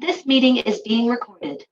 This meeting is being recorded.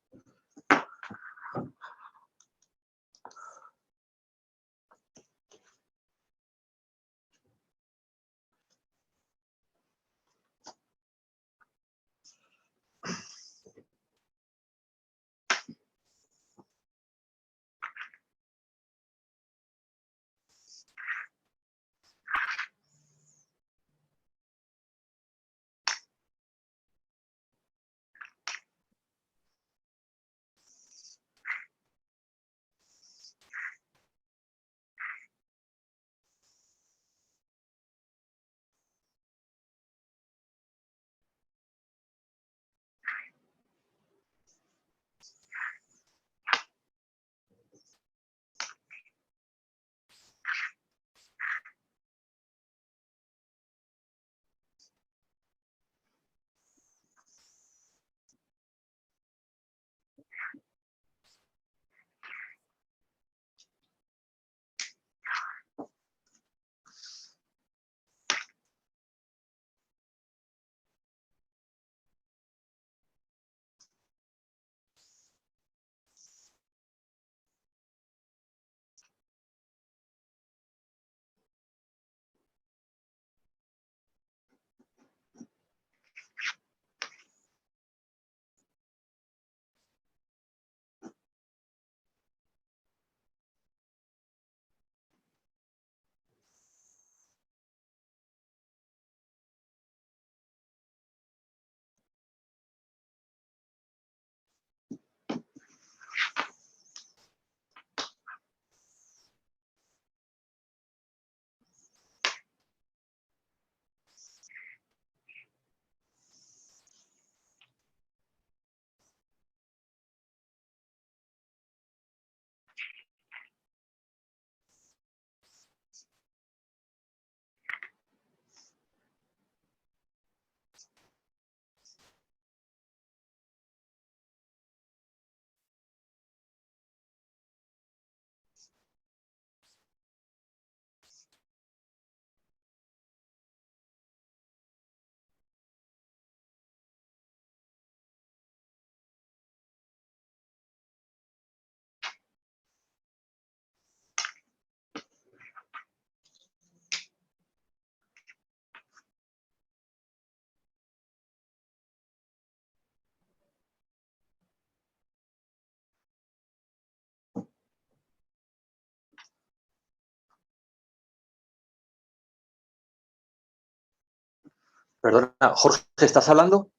Perdona, Jorge, ¿estás hablando?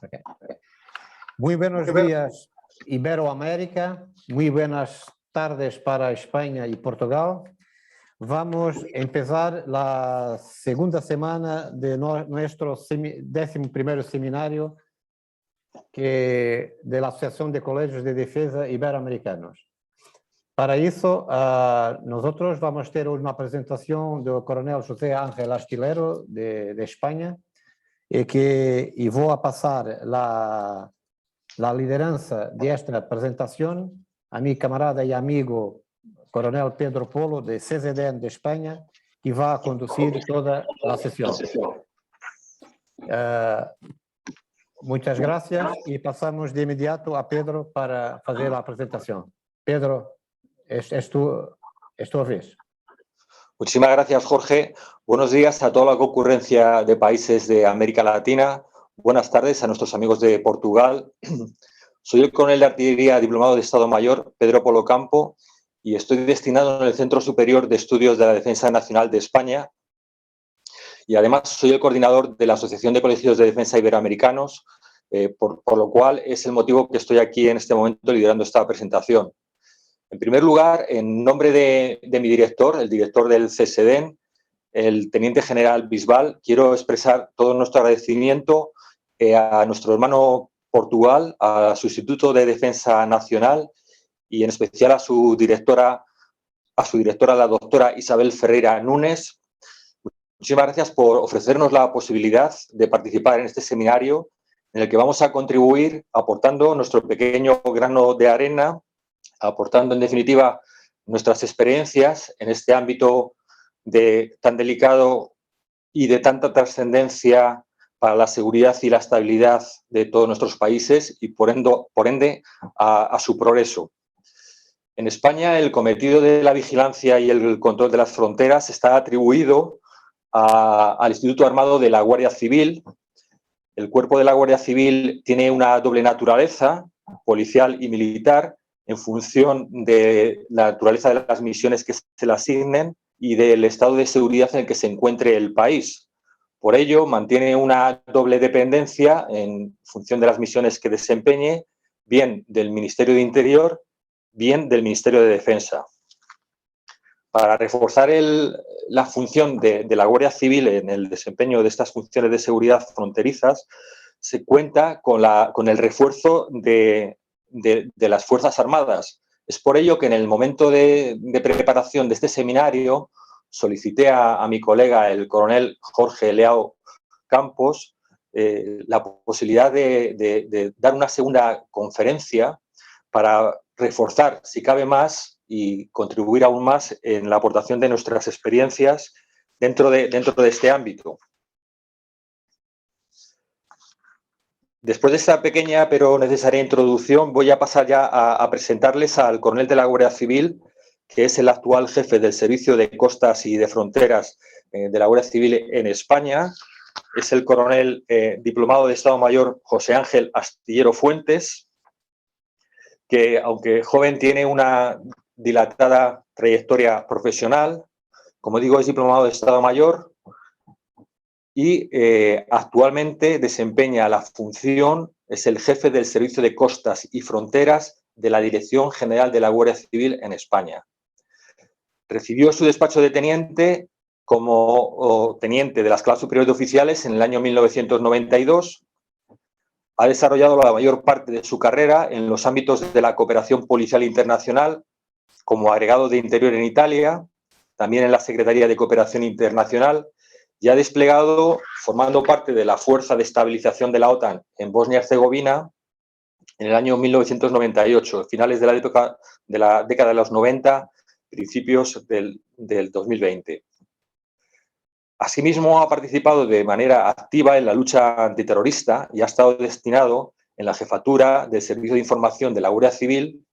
Okay. Muy buenos días, Iberoamérica. Muy buenas tardes para España y Portugal. Vamos a empezar la segunda semana de nuestro 11º seminario de la Asociación de Colegios de Defensa Iberoamericanos. Para eso, nosotros vamos a tener una presentación del coronel José Ángel Astillero de España, y voy a pasar la lideranza de esta presentación a mi camarada y amigo coronel Pedro Polo de CZDN de España, que va a conducir toda la sesión. Muchas gracias y pasamos de inmediato a Pedro para hacer la presentación. Pedro, es tu vez. Muchísimas gracias, Jorge. Buenos días a toda la concurrencia de países de América Latina. Buenas tardes a nuestros amigos de Portugal. Soy el coronel de artillería diplomado de Estado Mayor, Pedro Polo Campo, y estoy destinado en el Centro Superior de Estudios de la Defensa Nacional de España. Y además soy el coordinador de la Asociación de Colegios de Defensa Iberoamericanos, por lo cual es el motivo que estoy aquí en este momento liderando esta presentación. En primer lugar, en nombre de mi director, el director del CSDN, el teniente general Bisbal, quiero expresar todo nuestro agradecimiento a nuestro hermano Portugal, a su Instituto de Defensa Nacional y en especial a su directora, la doctora Isabel Ferreira Núñez. Muchísimas gracias por ofrecernos la posibilidad de participar en este seminario en el que vamos a contribuir aportando nuestro pequeño grano de arena, aportando en definitiva nuestras experiencias en este ámbito tan delicado y de tanta trascendencia para la seguridad y la estabilidad de todos nuestros países y, por ende, a su progreso. En España, el cometido de la vigilancia y el control de las fronteras está atribuido al Instituto Armado de la Guardia Civil. El cuerpo de la Guardia Civil tiene una doble naturaleza, policial y militar, en función de la naturaleza de las misiones que se le asignen y del estado de seguridad en el que se encuentre el país. Por ello, mantiene una doble dependencia en función de las misiones que desempeñe, bien del Ministerio de Interior, bien del Ministerio de Defensa. Para reforzar la función de la Guardia Civil en el desempeño de estas funciones de seguridad fronterizas, se cuenta con el refuerzo de las Fuerzas Armadas. Es por ello que en el momento de preparación de este seminario solicité a mi colega, el coronel Jorge Leao Campos, la posibilidad de dar una segunda conferencia para reforzar, si cabe más, y contribuir aún más en la aportación de nuestras experiencias dentro de este ámbito. Después de esta pequeña pero necesaria introducción, voy a pasar ya a presentarles al coronel de la Guardia Civil, que es el actual jefe del Servicio de Costas y de Fronteras de la Guardia Civil en España. Es el coronel diplomado de Estado Mayor José Ángel Astillero Fuentes, que aunque joven tiene una dilatada trayectoria profesional. Como digo, es diplomado de Estado Mayor y actualmente desempeña la función, es el jefe del Servicio de Costas y Fronteras de la Dirección General de la Guardia Civil en España. Recibió su despacho de teniente como teniente de la Escala Superior de Oficiales en el año 1992. Ha desarrollado la mayor parte de su carrera en los ámbitos de la cooperación policial internacional, como agregado de Interior en Italia, también en la Secretaría de Cooperación Internacional, y ha desplegado, formando parte de la Fuerza de Estabilización de la OTAN en Bosnia y Herzegovina, en el año 1998, finales de la década de los 90, principios del 2020. Asimismo, ha participado de manera activa en la lucha antiterrorista y ha estado destinado en la jefatura del Servicio de Información de la Guardia Civil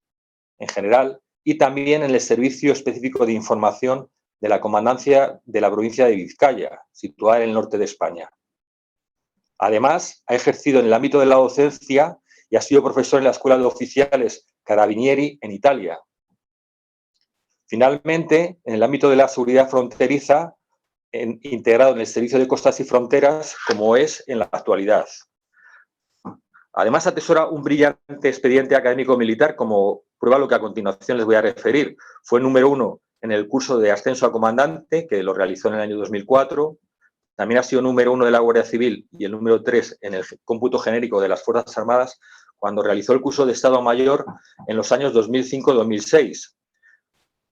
en general y también en el Servicio Específico de Información de la Comandancia de la provincia de Vizcaya, situada en el norte de España. Además, ha ejercido en el ámbito de la docencia y ha sido profesor en la Escuela de Oficiales Carabinieri en Italia. Finalmente, en el ámbito de la seguridad fronteriza, integrado en el Servicio de Costas y Fronteras, como es en la actualidad. Además, atesora un brillante expediente académico militar, como prueba lo que a continuación les voy a referir. Fue número 1 en el curso de ascenso a comandante, que lo realizó en el año 2004. También ha sido número 1 de la Guardia Civil y el número 3 en el cómputo genérico de las Fuerzas Armadas cuando realizó el curso de Estado Mayor en los años 2005-2006.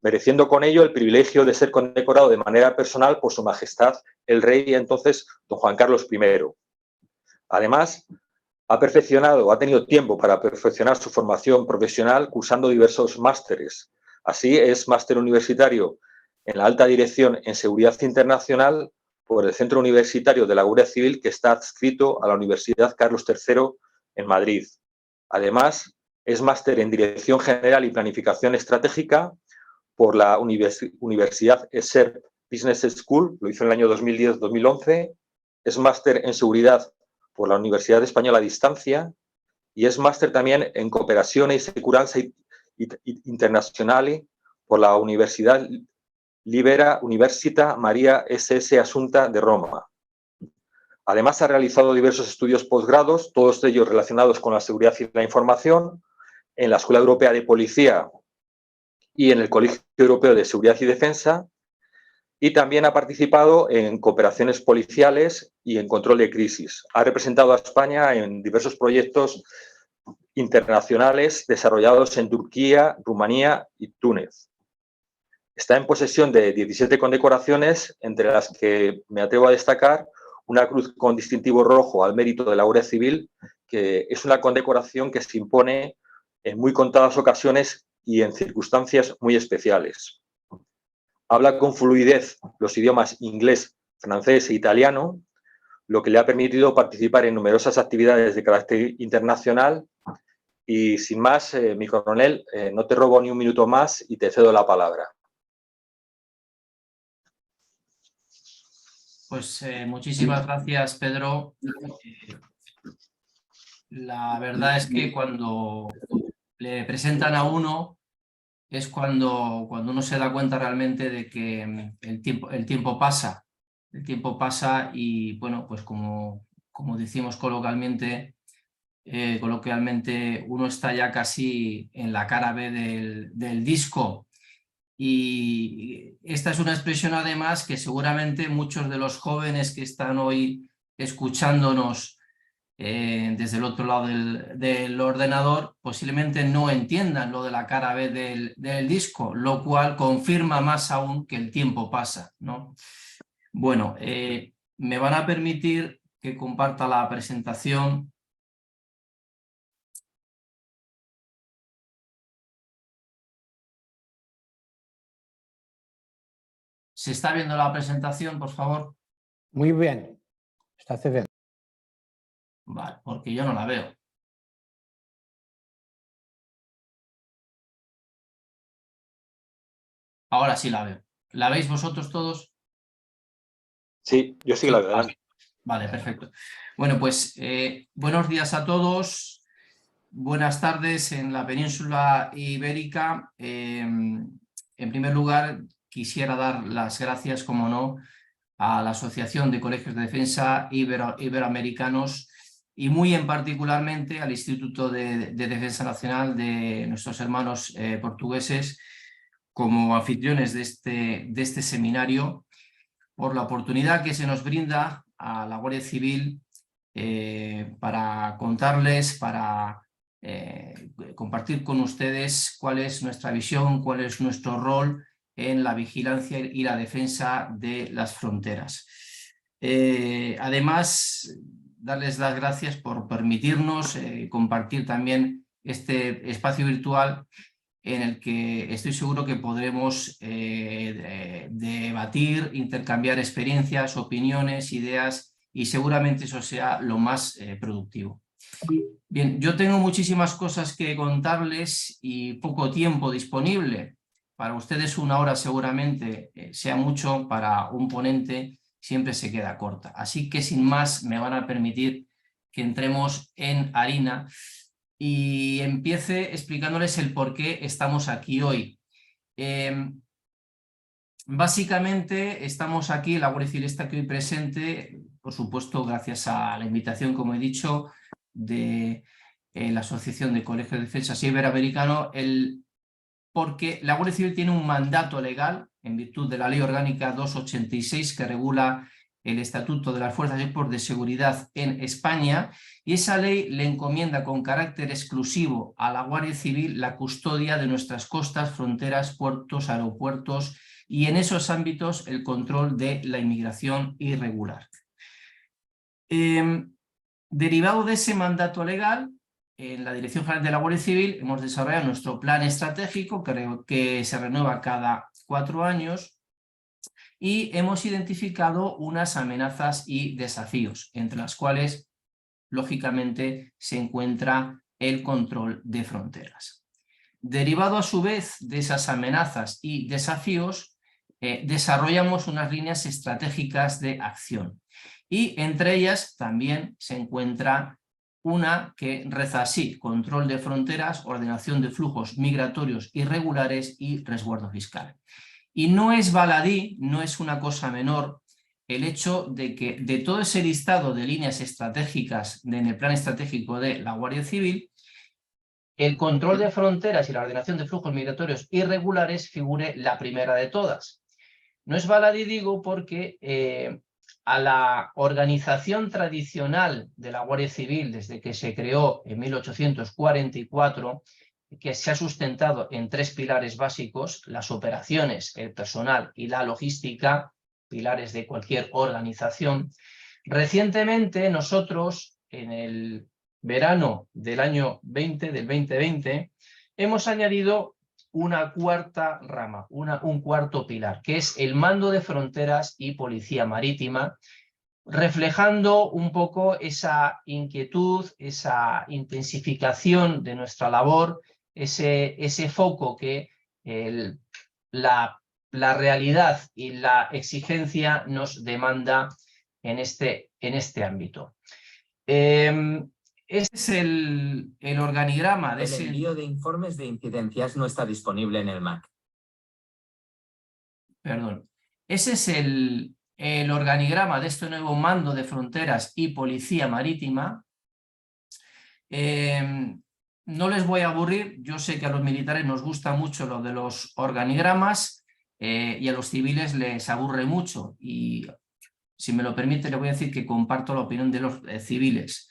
Mereciendo con ello el privilegio de ser condecorado de manera personal por Su Majestad el Rey, entonces don Juan Carlos I. Además, ha tenido tiempo para perfeccionar su formación profesional cursando diversos másteres. Así, es máster universitario en la alta dirección en seguridad internacional por el Centro Universitario de la Guardia Civil, que está adscrito a la Universidad Carlos III en Madrid. Además, es máster en dirección general y planificación estratégica por la Universidad ESSER Business School, lo hizo en el año 2010-2011, es máster en seguridad por la Universidad Española a Distancia y es máster también en cooperación y seguridad internacional por la Universidad Libera Università Maria SS Assunta de Roma. Además, ha realizado diversos estudios posgrados, todos ellos relacionados con la seguridad y la información, en la Escuela Europea de Policía y en el Colegio Europeo de Seguridad y Defensa, y también ha participado en cooperaciones policiales y en control de crisis. Ha representado a España en diversos proyectos internacionales desarrollados en Turquía, Rumanía y Túnez. Está en posesión de 17 condecoraciones, entre las que me atrevo a destacar una cruz con distintivo rojo al mérito de la Guardia Civil, que es una condecoración que se impone en muy contadas ocasiones y en circunstancias muy especiales. Habla con fluidez los idiomas inglés, francés e italiano, lo que le ha permitido participar en numerosas actividades de carácter internacional. Y sin más, mi coronel, no te robo ni un minuto más y te cedo la palabra. Pues muchísimas gracias, Pedro. La verdad es que cuando le presentan a uno es cuando uno se da cuenta realmente de que el tiempo pasa. El tiempo pasa y, bueno, pues como decimos coloquialmente, uno está ya casi en la cara B del disco. Y esta es una expresión además que seguramente muchos de los jóvenes que están hoy escuchándonos desde el otro lado del ordenador posiblemente no entiendan lo de la cara B del disco, lo cual confirma más aún que el tiempo pasa, ¿no? Bueno, me van a permitir que comparta la presentación. ¿Se está viendo la presentación, por favor? Muy bien, está bien. Vale, porque yo no la veo. Ahora sí la veo. ¿La veis vosotros todos? Sí, yo sí que la veo. Adelante. Vale, perfecto. Bueno, pues buenos días a todos. Buenas tardes en la península ibérica. En primer lugar, quisiera dar las gracias, como no, a la Asociación de Colegios de Defensa Iberoamericanos y muy en particularmente al Instituto de Defensa Nacional de nuestros hermanos portugueses como anfitriones de este seminario, por la oportunidad que se nos brinda a la Guardia Civil para contarles, para compartir con ustedes cuál es nuestra visión, cuál es nuestro rol en la vigilancia y la defensa de las fronteras. Además, darles las gracias por permitirnos compartir también este espacio virtual en el que estoy seguro que podremos debatir, intercambiar experiencias, opiniones, ideas, y seguramente eso sea lo más productivo. Bien, yo tengo muchísimas cosas que contarles y poco tiempo disponible. Para ustedes 1 hora seguramente sea mucho, para un ponente siempre se queda corta. Así que sin más me van a permitir que entremos en harina y empiece explicándoles el por qué estamos aquí hoy. Básicamente estamos aquí, la Guardia Civil está aquí hoy presente, por supuesto gracias a la invitación, como he dicho, de la Asociación de Colegios de Defensa Iberoamericano, porque la Guardia Civil tiene un mandato legal en virtud de la Ley Orgánica 286 que regula el Estatuto de las Fuerzas y Cuerpos de Seguridad en España, y esa ley le encomienda con carácter exclusivo a la Guardia Civil la custodia de nuestras costas, fronteras, puertos, aeropuertos y en esos ámbitos el control de la inmigración irregular. Derivado de ese mandato legal, en la Dirección General de la Guardia Civil hemos desarrollado nuestro plan estratégico que se renueva cada 4 años y hemos identificado unas amenazas y desafíos, entre las cuales, lógicamente, se encuentra el control de fronteras. Derivado a su vez de esas amenazas y desafíos, desarrollamos unas líneas estratégicas de acción y entre ellas también se encuentra una que reza así: control de fronteras, ordenación de flujos migratorios irregulares y resguardo fiscal. Y no es baladí, no es una cosa menor el hecho de que de todo ese listado de líneas estratégicas en el plan estratégico de la Guardia Civil, el control de fronteras y la ordenación de flujos migratorios irregulares figure la primera de todas. No es baladí, digo, porque a la organización tradicional de la Guardia Civil desde que se creó en 1844, que se ha sustentado en 3 pilares básicos: las operaciones, el personal y la logística, pilares de cualquier organización. Recientemente nosotros, en el verano del año 2020, hemos añadido una cuarta rama, un cuarto pilar, que es el mando de fronteras y policía marítima, reflejando un poco esa inquietud, esa intensificación de nuestra labor, ese foco que la realidad y la exigencia nos demanda en este ámbito. Este es el organigrama de El envío de informes de incidencias no está disponible en el Mac. Perdón. Ese es el organigrama de este nuevo mando de fronteras y policía marítima. No les voy a aburrir, yo sé que a los militares nos gusta mucho lo de los organigramas y a los civiles les aburre mucho, y si me lo permite le voy a decir que comparto la opinión de los civiles.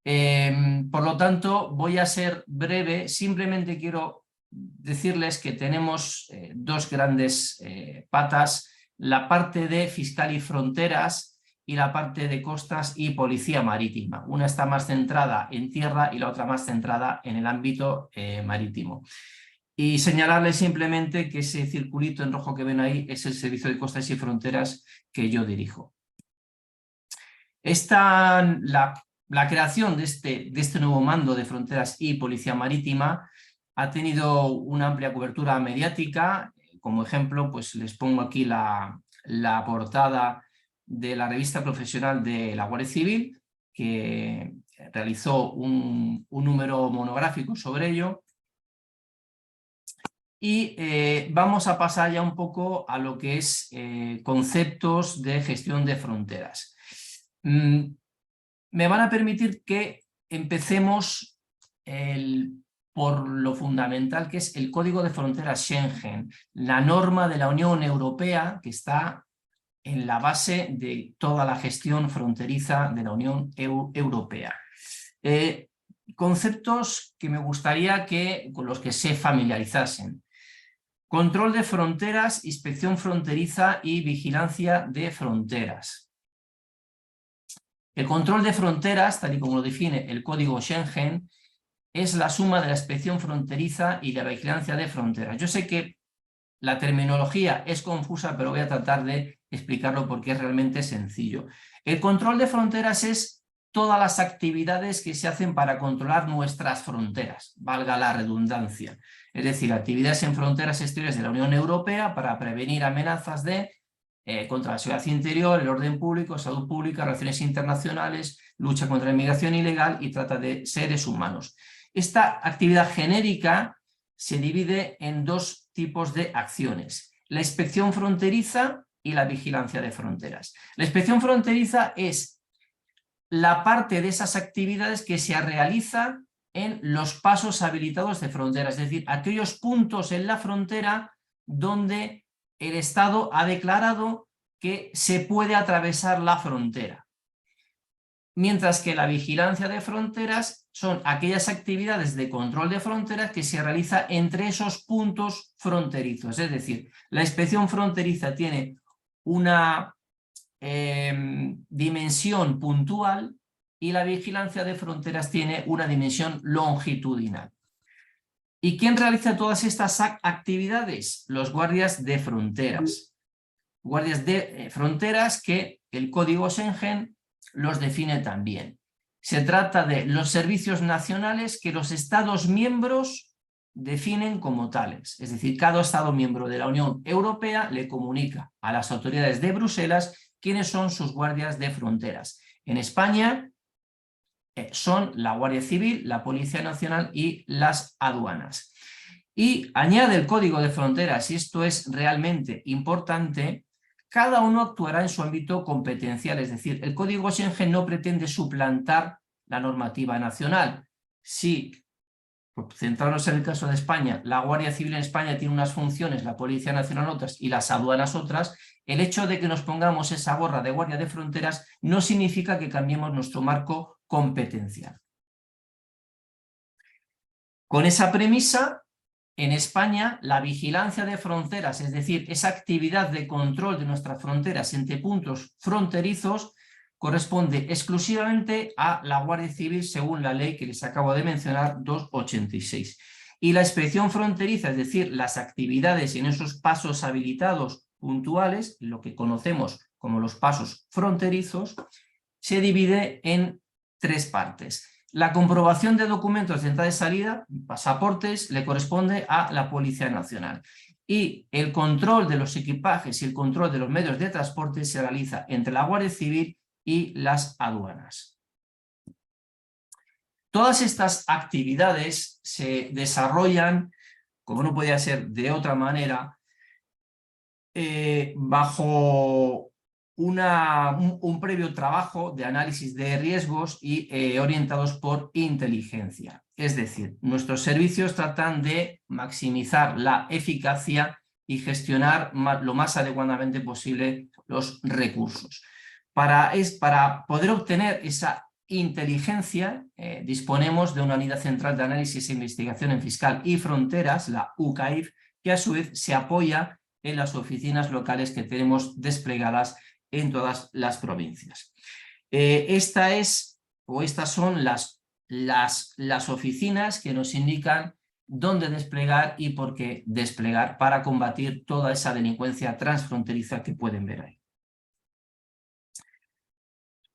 Por lo tanto, voy a ser breve, simplemente quiero decirles que tenemos dos grandes patas, la parte de fiscal y fronteras y la parte de costas y policía marítima. Una está más centrada en tierra y la otra más centrada en el ámbito marítimo. Y señalarles simplemente que ese circulito en rojo que ven ahí es el Servicio de Costas y Fronteras que yo dirijo. La creación de este nuevo mando de fronteras y policía marítima ha tenido una amplia cobertura mediática. Como ejemplo, pues les pongo aquí la portada de la revista profesional de la Guardia Civil, que realizó un número monográfico sobre ello. Y vamos a pasar ya un poco a lo que es conceptos de gestión de fronteras. Me van a permitir que empecemos por lo fundamental, que es el Código de Fronteras Schengen, la norma de la Unión Europea que está en la base de toda la gestión fronteriza de la Unión Europea. Conceptos que me gustaría con los que se familiarizasen. Control de fronteras, inspección fronteriza y vigilancia de fronteras. El control de fronteras, tal y como lo define el Código Schengen, es la suma de la inspección fronteriza y la vigilancia de fronteras. Yo sé que la terminología es confusa, pero voy a tratar de explicarlo porque es realmente sencillo. El control de fronteras es todas las actividades que se hacen para controlar nuestras fronteras, valga la redundancia. Es decir, actividades en fronteras exteriores de la Unión Europea para prevenir amenazas contra la seguridad interior, el orden público, salud pública, relaciones internacionales, lucha contra la inmigración ilegal y trata de seres humanos. Esta actividad genérica se divide en dos tipos de acciones: la inspección fronteriza y la vigilancia de fronteras. La inspección fronteriza es la parte de esas actividades que se realiza en los pasos habilitados de frontera, es decir, aquellos puntos en la frontera donde el Estado ha declarado que se puede atravesar la frontera. Mientras que la vigilancia de fronteras son aquellas actividades de control de fronteras que se realiza entre esos puntos fronterizos. Es decir, la inspección fronteriza tiene una dimensión puntual y la vigilancia de fronteras tiene una dimensión longitudinal. ¿Y quién realiza todas estas actividades? Los guardias de fronteras. Guardias de fronteras que el Código Schengen los define también. Se trata de los servicios nacionales que los Estados miembros definen como tales. Es decir, cada Estado miembro de la Unión Europea le comunica a las autoridades de Bruselas quiénes son sus guardias de fronteras. En España son la Guardia Civil, la Policía Nacional y las aduanas. Y añade el Código de Fronteras, y esto es realmente importante, cada uno actuará en su ámbito competencial, es decir, el Código Schengen no pretende suplantar la normativa nacional. Si, por centrarnos en el caso de España, la Guardia Civil en España tiene unas funciones, la Policía Nacional otras y las aduanas otras, el hecho de que nos pongamos esa gorra de Guardia de Fronteras no significa que cambiemos nuestro marco competencial. Con esa premisa, en España, la vigilancia de fronteras, es decir, esa actividad de control de nuestras fronteras entre puntos fronterizos, corresponde exclusivamente a la Guardia Civil según la ley que les acabo de mencionar, 286. Y la inspección fronteriza, es decir, las actividades en esos pasos habilitados puntuales, lo que conocemos como los pasos fronterizos, se divide en 3 partes. La comprobación de documentos de entrada y salida, pasaportes, le corresponde a la Policía Nacional. Y el control de los equipajes y el control de los medios de transporte se realiza entre la Guardia Civil y las aduanas. Todas estas actividades se desarrollan, como no podía ser de otra manera, bajo un previo trabajo de análisis de riesgos y orientados por inteligencia. Es decir, nuestros servicios tratan de maximizar la eficacia y gestionar lo más adecuadamente posible los recursos. Para poder obtener esa inteligencia, disponemos de una unidad central de análisis e investigación en fiscal y fronteras, la UCAIF, que a su vez se apoya en las oficinas locales que tenemos desplegadas en todas las provincias. Estas son las oficinas que nos indican dónde desplegar y por qué desplegar para combatir toda esa delincuencia transfronteriza que pueden ver ahí.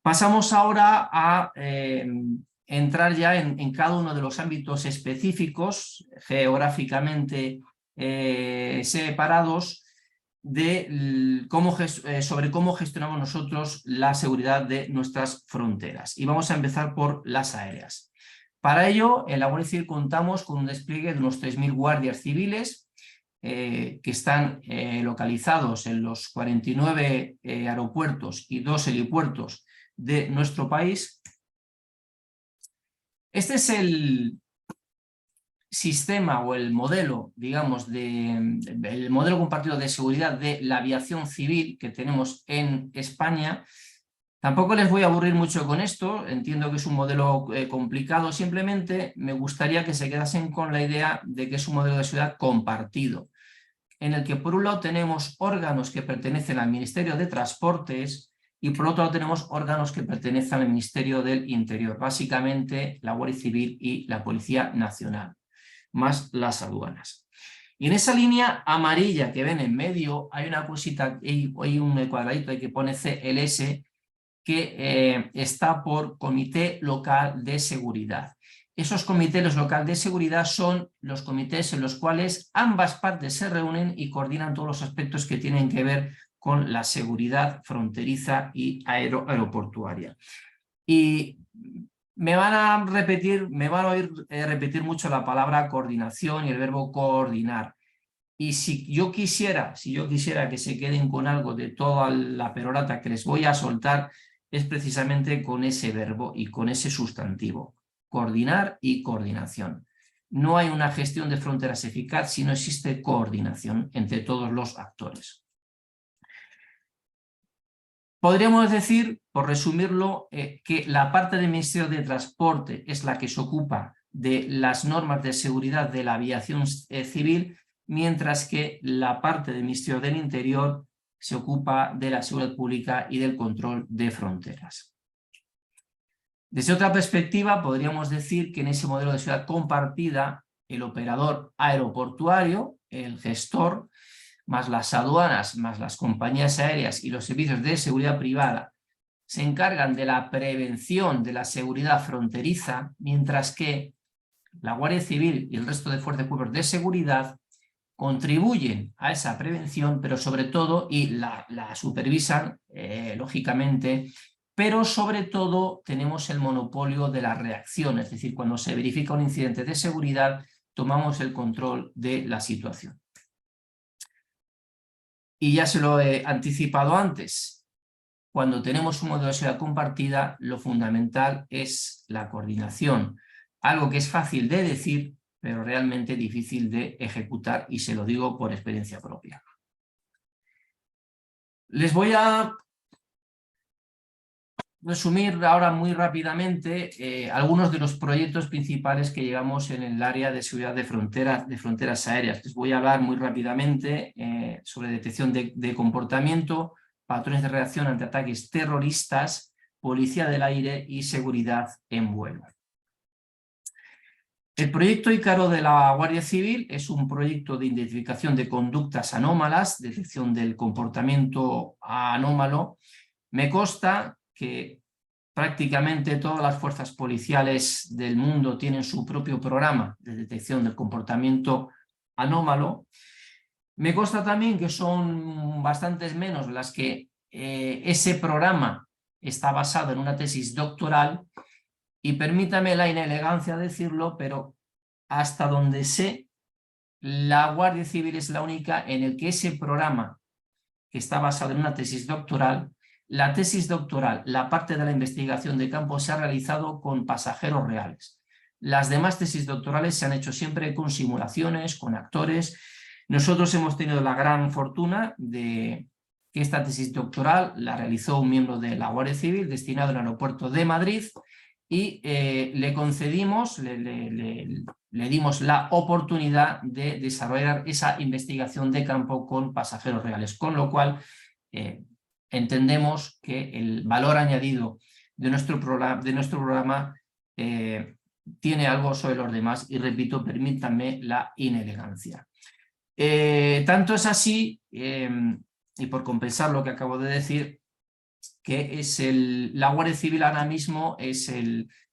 Pasamos ahora a entrar ya en cada uno de los ámbitos específicos, geográficamente separados, sobre cómo gestionamos nosotros la seguridad de nuestras fronteras. Y vamos a empezar por las aéreas. Para ello, en la Guardia Civil contamos con un despliegue de unos 3.000 guardias civiles que están localizados en los 49 aeropuertos y 2 helipuertos de nuestro país. Este es el sistema o el modelo, digamos, el modelo compartido de seguridad de la aviación civil que tenemos en España. Tampoco les voy a aburrir mucho con esto, entiendo que es un modelo complicado, simplemente me gustaría que se quedasen con la idea de que es un modelo de seguridad compartido, en el que por un lado tenemos órganos que pertenecen al Ministerio de Transportes y por otro lado tenemos órganos que pertenecen al Ministerio del Interior, básicamente la Guardia Civil y la Policía Nacional, más las aduanas. Y en esa línea amarilla que ven en medio hay una cosita, hay un cuadradito ahí que pone CLS, que está por Comité Local de Seguridad. Esos comités locales de seguridad son los comités en los cuales ambas partes se reúnen y coordinan todos los aspectos que tienen que ver con la seguridad fronteriza y aeroportuaria. Y me van a oír repetir mucho la palabra coordinación y el verbo coordinar. Y si yo quisiera que se queden con algo de toda la perorata que les voy a soltar, es precisamente con ese verbo y con ese sustantivo. Coordinar y coordinación. No hay una gestión de fronteras eficaz si no existe coordinación entre todos los actores. Podríamos decir, por resumirlo, que la parte del Ministerio de Transporte es la que se ocupa de las normas de seguridad de la aviación civil, mientras que la parte del Ministerio del Interior se ocupa de la seguridad pública y del control de fronteras. Desde otra perspectiva, podríamos decir que en ese modelo de seguridad compartida, el operador aeroportuario, el gestor, más las aduanas, más las compañías aéreas y los servicios de seguridad privada se encargan de la prevención de la seguridad fronteriza, mientras que la Guardia Civil y el resto de fuerzas y cuerpos de seguridad contribuyen a esa prevención, pero sobre todo, y la supervisan, lógicamente, pero sobre todo tenemos el monopolio de la reacción, es decir, cuando se verifica un incidente de seguridad, tomamos el control de la situación. Y ya se lo he anticipado antes, cuando tenemos un modelo de seguridad compartida, lo fundamental es la coordinación, algo que es fácil de decir, pero realmente difícil de ejecutar, y se lo digo por experiencia propia. Les voy a resumir ahora muy rápidamente algunos de los proyectos principales que llevamos en el área de seguridad de fronteras aéreas. Les voy a hablar muy rápidamente sobre detección de comportamiento, patrones de reacción ante ataques terroristas, policía del aire y seguridad en vuelo. El proyecto Ícaro de la Guardia Civil es un proyecto de identificación de conductas anómalas, detección del comportamiento anómalo. Me consta que prácticamente todas las fuerzas policiales del mundo tienen su propio programa de detección del comportamiento anómalo. Me consta también que son bastantes menos las que ese programa está basado en una tesis doctoral, y permítame la inelegancia decirlo, pero hasta donde sé, la Guardia Civil es la única en el que ese programa, que está basado en una tesis doctoral, la tesis doctoral, la parte de la investigación de campo, se ha realizado con pasajeros reales. Las demás tesis doctorales se han hecho siempre con simulaciones, con actores. Nosotros hemos tenido la gran fortuna de que esta tesis doctoral la realizó un miembro de la Guardia Civil destinado al aeropuerto de Madrid, y le concedimos, le dimos la oportunidad de desarrollar esa investigación de campo con pasajeros reales, con lo cual entendemos que el valor añadido de nuestro programa tiene algo sobre los demás, y repito, permítanme la inelegancia. Tanto es así, y por compensar lo que acabo de decir, que es la Guardia Civil ahora mismo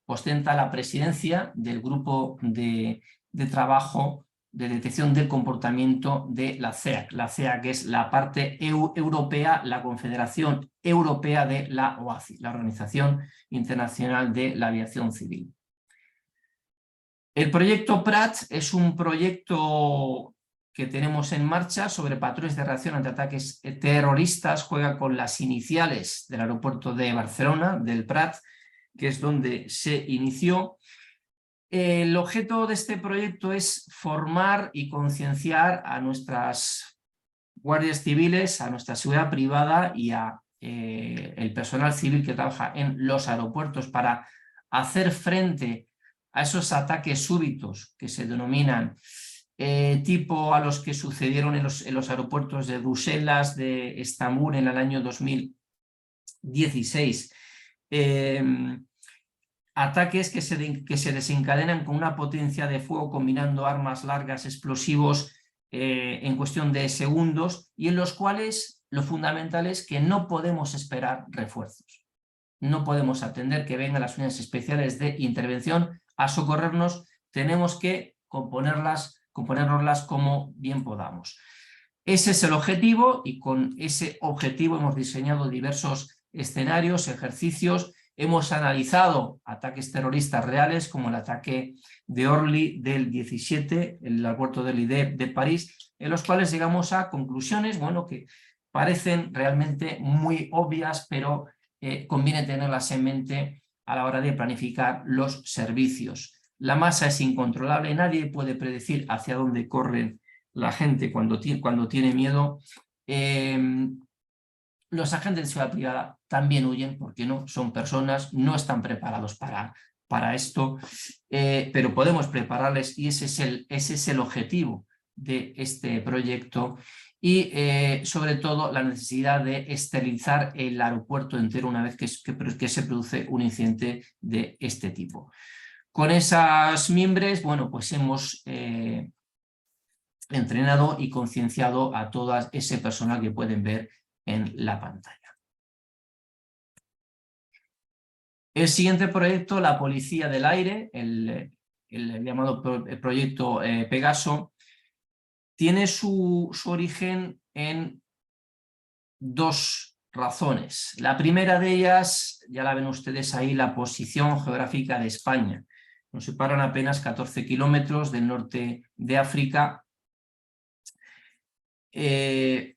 ostenta la presidencia del grupo de trabajo de detección del comportamiento de la CEAC. La CEAC es la parte europea, la Confederación Europea de la OACI, la Organización Internacional de la Aviación Civil. El proyecto PRAT es un proyecto que tenemos en marcha sobre patrones de reacción ante ataques terroristas. Juega con las iniciales del aeropuerto de Barcelona, del Prat, que es donde se inició. El objeto de este proyecto es formar y concienciar a nuestras guardias civiles, a nuestra seguridad privada y a el personal civil que trabaja en los aeropuertos, para hacer frente a esos ataques súbitos que se denominan tipo a los que sucedieron en los aeropuertos de Bruselas, de Estambul en el año 2016. Ataques que se desencadenan con una potencia de fuego combinando armas largas, explosivos, en cuestión de segundos, y en los cuales lo fundamental es que no podemos esperar refuerzos. No podemos atender que vengan las unidades especiales de intervención a socorrernos, tenemos que componernoslas como bien podamos. Ese es el objetivo, y con ese objetivo hemos diseñado diversos escenarios, ejercicios. Hemos analizado ataques terroristas reales, como el ataque de Orly del 17, el aeropuerto de Orly de París, en los cuales llegamos a conclusiones, bueno, que parecen realmente muy obvias, pero conviene tenerlas en mente a la hora de planificar los servicios. La masa es incontrolable, nadie puede predecir hacia dónde corre la gente cuando tiene miedo. Los agentes de seguridad privada también huyen, porque no son personas, no están preparados para esto, pero podemos prepararles, y ese es el objetivo de este proyecto. Y sobre todo la necesidad de esterilizar el aeropuerto entero una vez que se produce un incidente de este tipo. Con esas mimbres, bueno, pues hemos entrenado y concienciado a todo ese personal que pueden ver en la pantalla. El siguiente proyecto, la Policía del Aire, el llamado proyecto Pegaso, tiene su origen en dos razones. La primera de ellas, ya la ven ustedes ahí, la posición geográfica de España. Nos separan apenas 14 kilómetros del norte de África, y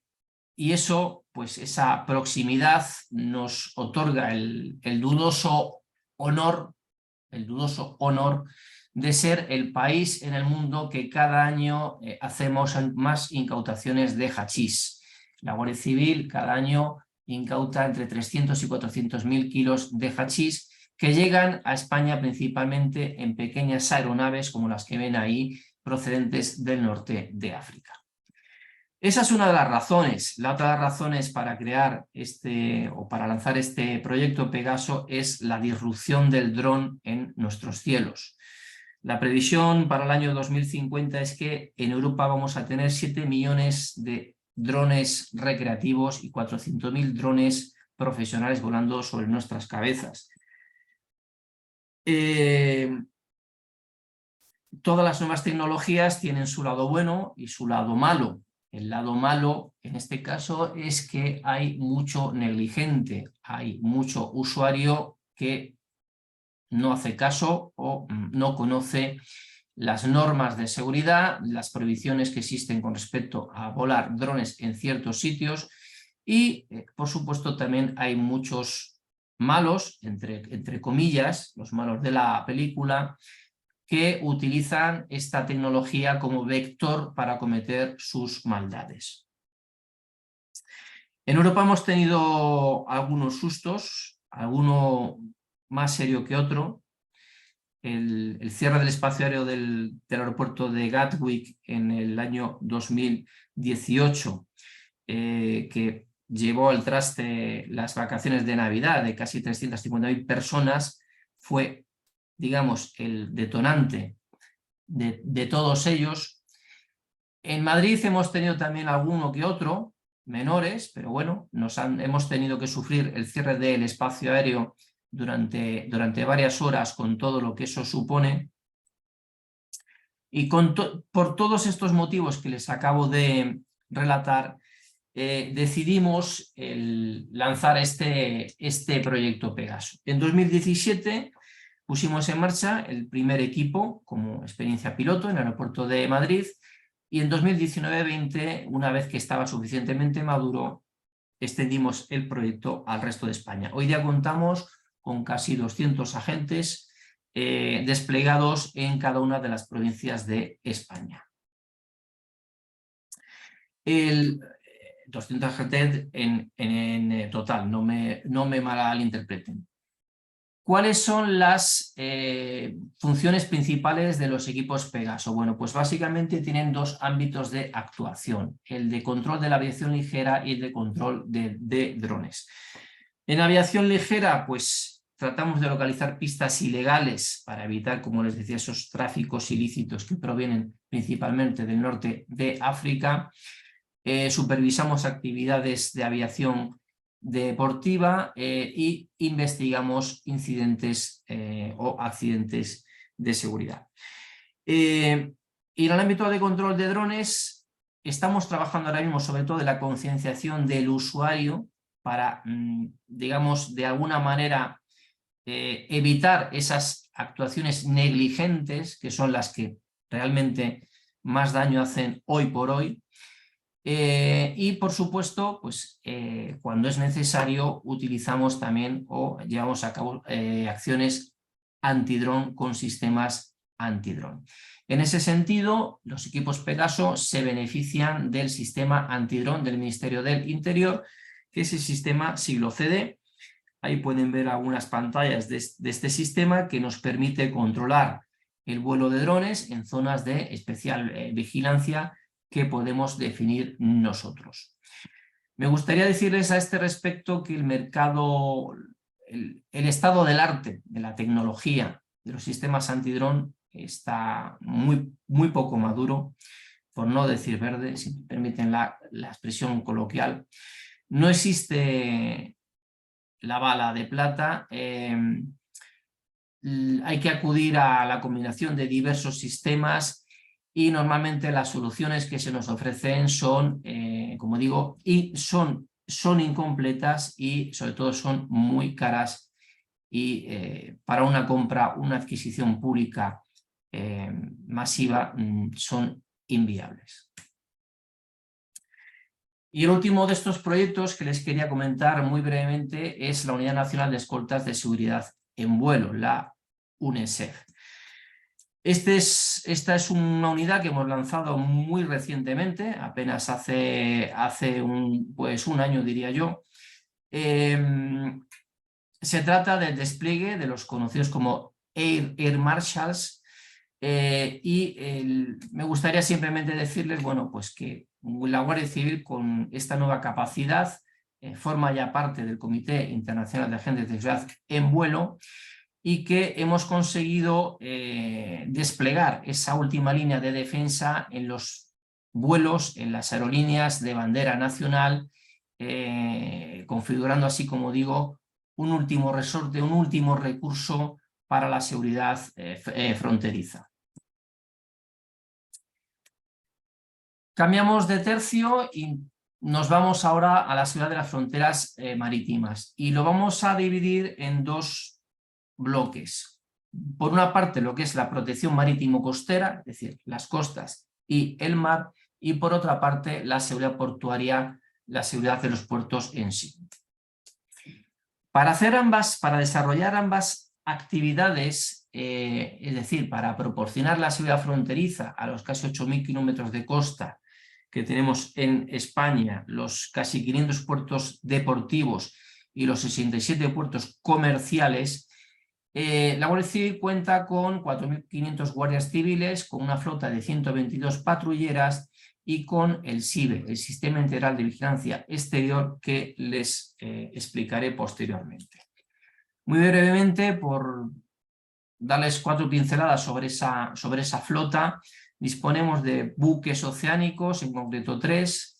eso, pues esa proximidad nos otorga el dudoso honor de ser el país en el mundo que cada año hacemos más incautaciones de hachís. La Guardia Civil cada año incauta entre 300 y 400.000 kilos de hachís, que llegan a España principalmente en pequeñas aeronaves como las que ven ahí, procedentes del norte de África. Esa es una de las razones. La otra de las razones para crear para lanzar este proyecto Pegaso es la disrupción del dron en nuestros cielos. La previsión para el año 2050 es que en Europa vamos a tener 7 millones de drones recreativos y 400.000 drones profesionales volando sobre nuestras cabezas. Todas las nuevas tecnologías tienen su lado bueno y su lado malo. El lado malo, en este caso, es que hay mucho negligente, hay mucho usuario que no hace caso o no conoce las normas de seguridad, las prohibiciones que existen con respecto a volar drones en ciertos sitios y, por supuesto, también hay muchos malos, entre comillas, los malos de la película, que utilizan esta tecnología como vector para cometer sus maldades. En Europa hemos tenido algunos sustos, alguno más serio que otro. El cierre del espacio aéreo del aeropuerto de Gatwick en el año 2018, que llevó al traste las vacaciones de Navidad de casi 350.000 personas, fue, digamos, el detonante de todos ellos. En Madrid hemos tenido también alguno que otro, menores, pero bueno, hemos tenido que sufrir el cierre del espacio aéreo durante varias horas con todo lo que eso supone. Y por todos estos motivos que les acabo de relatar, decidimos lanzar este proyecto Pegaso. En 2017 pusimos en marcha el primer equipo como experiencia piloto en el aeropuerto de Madrid y en 2019-20, una vez que estaba suficientemente maduro, extendimos el proyecto al resto de España. Hoy día contamos con casi 200 agentes desplegados en cada una de las provincias de España. 200 agentes en total, no me malinterpreten. ¿Cuáles son las funciones principales de los equipos Pegaso? Bueno, pues básicamente tienen dos ámbitos de actuación, el de control de la aviación ligera y el de control de drones. En aviación ligera, pues tratamos de localizar pistas ilegales para evitar, como les decía, esos tráficos ilícitos que provienen principalmente del norte de África. Supervisamos actividades de aviación deportiva y investigamos incidentes o accidentes de seguridad. Y en el ámbito de control de drones estamos trabajando ahora mismo sobre todo en la concienciación del usuario para, digamos, de alguna manera evitar esas actuaciones negligentes que son las que realmente más daño hacen hoy por hoy. Y por supuesto, pues cuando es necesario utilizamos también o llevamos a cabo acciones antidrón con sistemas antidrón. En ese sentido, los equipos Pegaso se benefician del sistema antidrón del Ministerio del Interior, que es el sistema Siglo CD. Ahí pueden ver algunas pantallas de este sistema que nos permite controlar el vuelo de drones en zonas de especial vigilancia que podemos definir nosotros. Me gustaría decirles a este respecto que el mercado, el estado del arte, de la tecnología, de los sistemas antidrón está muy poco maduro, por no decir verde, si me permiten la expresión coloquial. No existe la bala de plata, hay que acudir a la combinación de diversos sistemas y normalmente las soluciones que se nos ofrecen son, como digo, son incompletas y sobre todo son muy caras y para una compra, una adquisición pública masiva son inviables. Y el último de estos proyectos que les quería comentar muy brevemente es la Unidad Nacional de Escoltas de Seguridad en Vuelo, la UNESEV. Esta es una unidad que hemos lanzado muy recientemente, apenas hace un año diría yo. Se trata del despliegue de los conocidos como Air Marshals me gustaría simplemente decirles, bueno, pues que la Guardia Civil con esta nueva capacidad forma ya parte del Comité Internacional de Agentes de Seguridad en Vuelo y que hemos conseguido desplegar esa última línea de defensa en los vuelos, en las aerolíneas de bandera nacional, configurando así, como digo, un último resorte, un último recurso para la seguridad fronteriza. Cambiamos de tercio y nos vamos ahora a la seguridad de las fronteras marítimas, y lo vamos a dividir en dos bloques. Por una parte, lo que es la protección marítimo-costera, es decir, las costas y el mar, y por otra parte, la seguridad portuaria, la seguridad de los puertos en sí. Para desarrollar ambas actividades, es decir, para proporcionar la seguridad fronteriza a los casi 8.000 kilómetros de costa que tenemos en España, los casi 500 puertos deportivos y los 67 puertos comerciales, la Guardia Civil cuenta con 4.500 guardias civiles, con una flota de 122 patrulleras y con el SIVE, el Sistema Integral de Vigilancia Exterior, que les explicaré posteriormente. Muy brevemente, por darles 4 pinceladas sobre esa flota, disponemos de buques oceánicos, en concreto 3,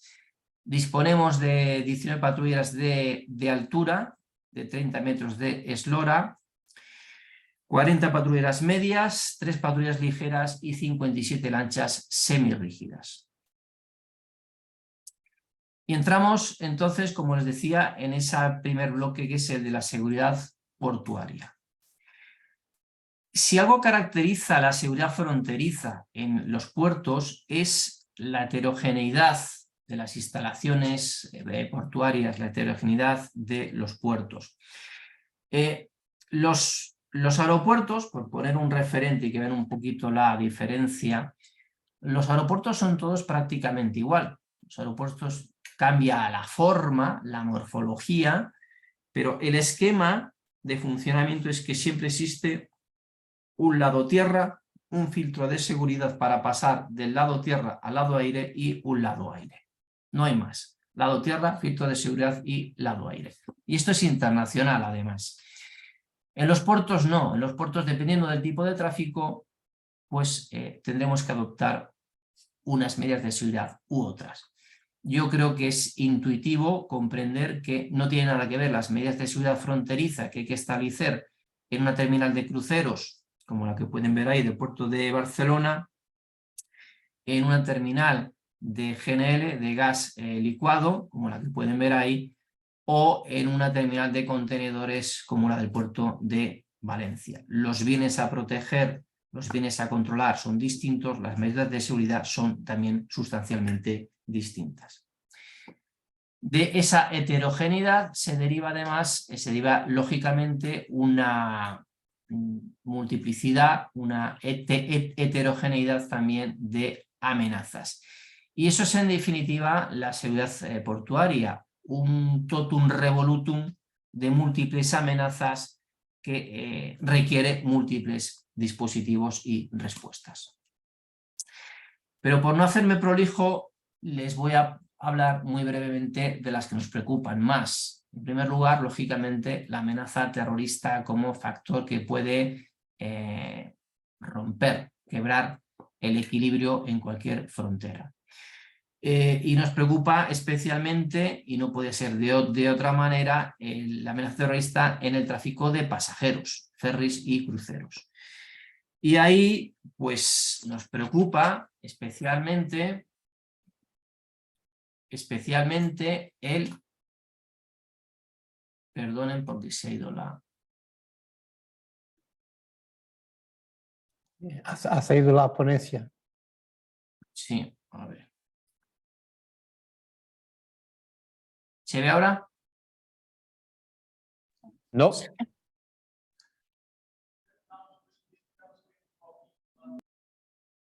disponemos de 19 patrulleras de altura, de 30 metros de eslora, 40 patrulleras medias, 3 patrullas ligeras y 57 lanchas semirrígidas. Y entramos entonces, como les decía, en ese primer bloque, que es el de la seguridad portuaria. Si algo caracteriza la seguridad fronteriza en los puertos es la heterogeneidad de las instalaciones portuarias, la heterogeneidad de los puertos. Los aeropuertos, por poner un referente y que vean un poquito la diferencia, los aeropuertos son todos prácticamente igual. Los aeropuertos cambia la forma, la morfología, pero el esquema de funcionamiento es que siempre existe un lado tierra, un filtro de seguridad para pasar del lado tierra al lado aire y un lado aire. No hay más. Lado tierra, filtro de seguridad y lado aire. Y esto es internacional, además. En los puertos no. En los puertos, dependiendo del tipo de tráfico, pues tendremos que adoptar unas medidas de seguridad u otras. Yo creo que es intuitivo comprender que no tiene nada que ver las medidas de seguridad fronteriza que hay que establecer en una terminal de cruceros, como la que pueden ver ahí del puerto de Barcelona, en una terminal de GNL, de gas licuado, como la que pueden ver ahí, o en una terminal de contenedores como la del puerto de Valencia. Los bienes a proteger, los bienes a controlar son distintos, las medidas de seguridad son también sustancialmente distintas. De esa heterogeneidad se deriva además, lógicamente una multiplicidad, una heterogeneidad también de amenazas. Y eso es en definitiva la seguridad portuaria, un totum revolutum de múltiples amenazas que requiere múltiples dispositivos y respuestas. Pero por no hacerme prolijo, les voy a hablar muy brevemente de las que nos preocupan más. En primer lugar, lógicamente, la amenaza terrorista como factor que puede romper, quebrar el equilibrio en cualquier frontera. Y nos preocupa especialmente, y no puede ser de otra manera, la amenaza terrorista en el tráfico de pasajeros, ferries y cruceros. Y ahí pues nos preocupa especialmente el... Perdonen porque se ha ido la... Ha ido la ponencia. Sí, a ver. ¿Se ve ahora? No.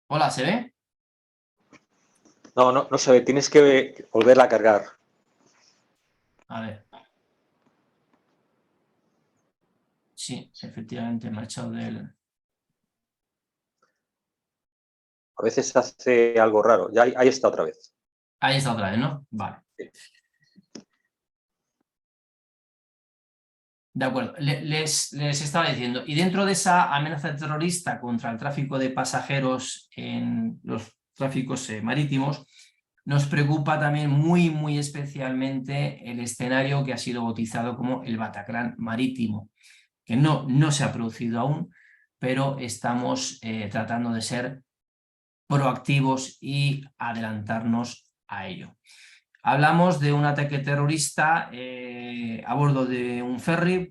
Hola, ¿se ve? No se ve. Tienes que volverla a cargar. A ver. Sí, efectivamente me ha echado del... A veces hace algo raro. Ya ahí está otra vez. Ahí está otra vez, ¿no? Vale. De acuerdo, les estaba diciendo, y dentro de esa amenaza terrorista contra el tráfico de pasajeros en los tráficos marítimos, nos preocupa también muy especialmente el escenario que ha sido bautizado como el Bataclan marítimo, que no se ha producido aún, pero estamos tratando de ser proactivos y adelantarnos a ello. Hablamos de un ataque terrorista a bordo de un ferry,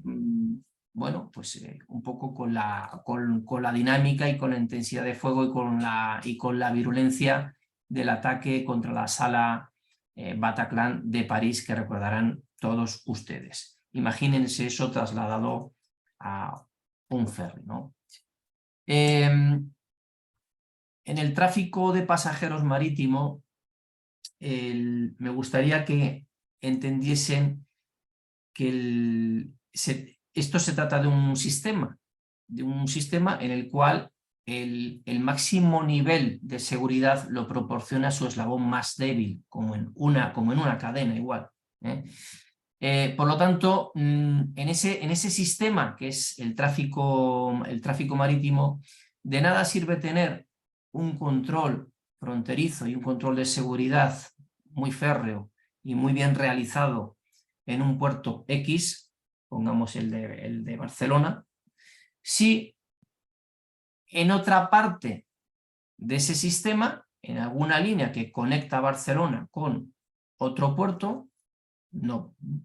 bueno, pues un poco con la dinámica y con la intensidad de fuego y con la virulencia del ataque contra la sala Bataclan de París, que recordarán todos ustedes. Imagínense eso trasladado a un ferry, ¿no? En el tráfico de pasajeros marítimo, me gustaría que entendiesen que esto se trata de un sistema en el cual el máximo nivel de seguridad lo proporciona su eslabón más débil, como en una cadena igual. Por lo tanto, en ese sistema que es el tráfico marítimo, de nada sirve tener un control fronterizo y un control de seguridad muy férreo y muy bien realizado en un puerto X, pongamos el de Barcelona, si en otra parte de ese sistema, en alguna línea que conecta Barcelona con otro puerto,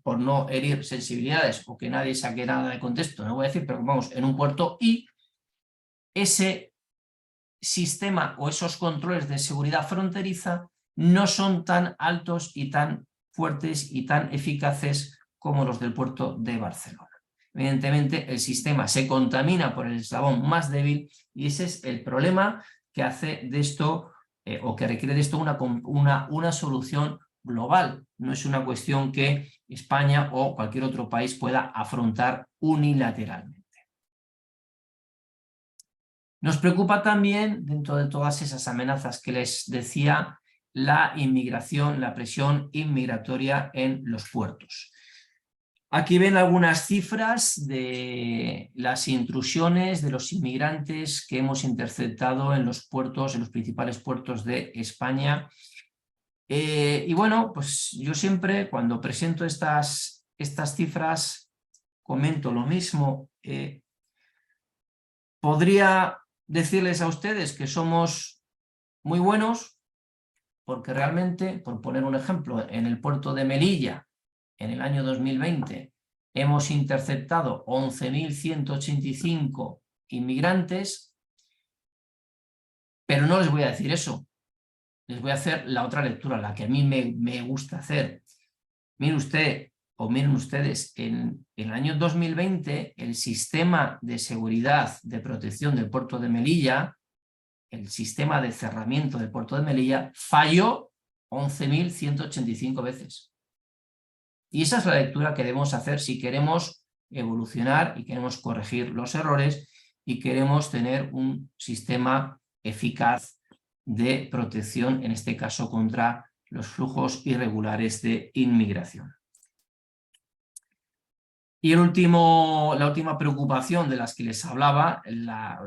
por no herir sensibilidades o que nadie saque nada de contexto, no voy a decir, pero vamos, en un puerto Y, ese sistema o esos controles de seguridad fronteriza no son tan altos y tan fuertes y tan eficaces como los del puerto de Barcelona. Evidentemente el sistema se contamina por el eslabón más débil y ese es el problema que hace de esto o que requiere de esto una solución global. No es una cuestión que España o cualquier otro país pueda afrontar unilateralmente. Nos preocupa también, dentro de todas esas amenazas que les decía, la inmigración, la presión inmigratoria en los puertos. Aquí ven algunas cifras de las intrusiones de los inmigrantes que hemos interceptado en los puertos, en los principales puertos de España. Y bueno, pues yo siempre cuando presento estas cifras comento lo mismo. Podría decirles a ustedes que somos muy buenos porque realmente, por poner un ejemplo, en el puerto de Melilla, en el año 2020, hemos interceptado 11.185 inmigrantes, pero no les voy a decir eso. Les voy a hacer la otra lectura, la que a mí me gusta hacer. Mire usted, o miren ustedes, en el año 2020 el sistema de seguridad de protección del puerto de Melilla, el sistema de cerramiento del puerto de Melilla, falló 11.185 veces. Y esa es la lectura que debemos hacer si queremos evolucionar y queremos corregir los errores y queremos tener un sistema eficaz de protección, en este caso contra los flujos irregulares de inmigración. Y la última preocupación de las que les hablaba,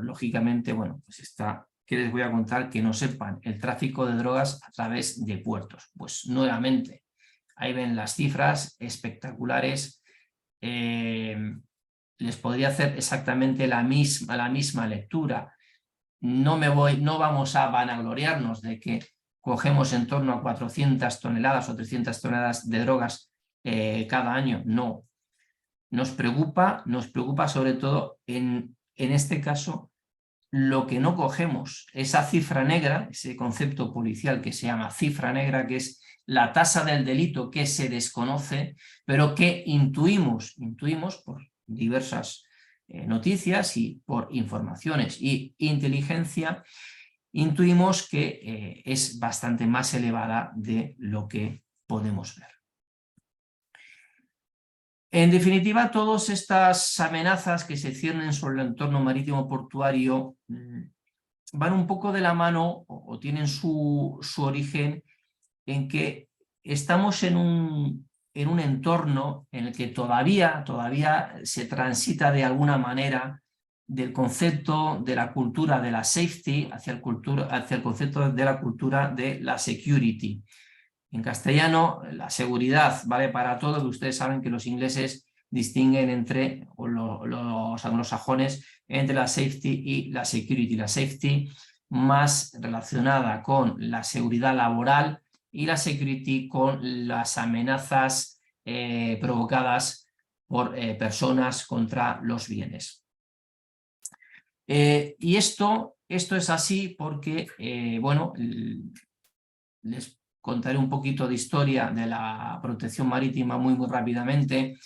lógicamente, bueno, pues está, que les voy a contar que no sepan, el tráfico de drogas a través de puertos. Pues nuevamente, ahí ven las cifras espectaculares. Les podría hacer exactamente la misma lectura. No vamos a vanagloriarnos de que cogemos en torno a 400 toneladas o 300 toneladas de drogas cada año. No. Nos preocupa sobre todo en este caso lo que no cogemos, esa cifra negra, ese concepto policial que se llama cifra negra, que es la tasa del delito que se desconoce, pero que intuimos por diversas noticias y por informaciones y inteligencia, intuimos que es bastante más elevada de lo que podemos ver. En definitiva, todas estas amenazas que se ciernen sobre el entorno marítimo portuario van un poco de la mano o tienen su origen en que estamos en un en un entorno en el que todavía se transita de alguna manera del concepto de la cultura de la safety hacia el concepto de la cultura de la security. En castellano, la seguridad vale para todo, que ustedes saben que los ingleses distinguen entre, o los anglosajones, entre la safety y la security. La safety más relacionada con la seguridad laboral y la security con las amenazas provocadas por personas contra los bienes. Y esto es así porque, bueno, les contaré un poquito de historia de la protección marítima muy rápidamente.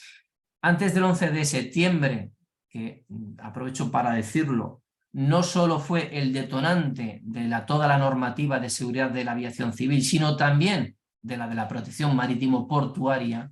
Antes del 11 de septiembre, que aprovecho para decirlo, no solo fue el detonante de toda la normativa de seguridad de la aviación civil, sino también de la protección marítimo-portuaria.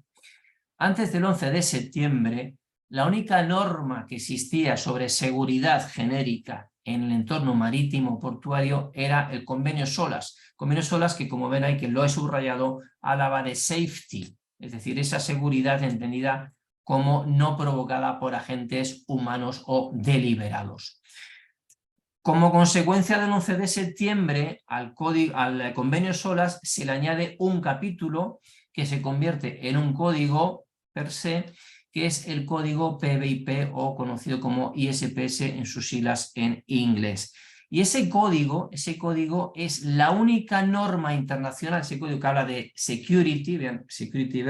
Antes del 11 de septiembre, la única norma que existía sobre seguridad genérica en el entorno marítimo portuario era el convenio SOLAS. Convenio SOLAS que, como ven ahí, que lo he subrayado, hablaba de safety, es decir, esa seguridad entendida como no provocada por agentes humanos o deliberados. Como consecuencia del 11 de septiembre, al convenio SOLAS se le añade un capítulo que se convierte en un código per se, que es el código PBIP o conocido como ISPS en sus siglas en inglés. Y ese código es la única norma internacional, ese código que habla de security, vean, security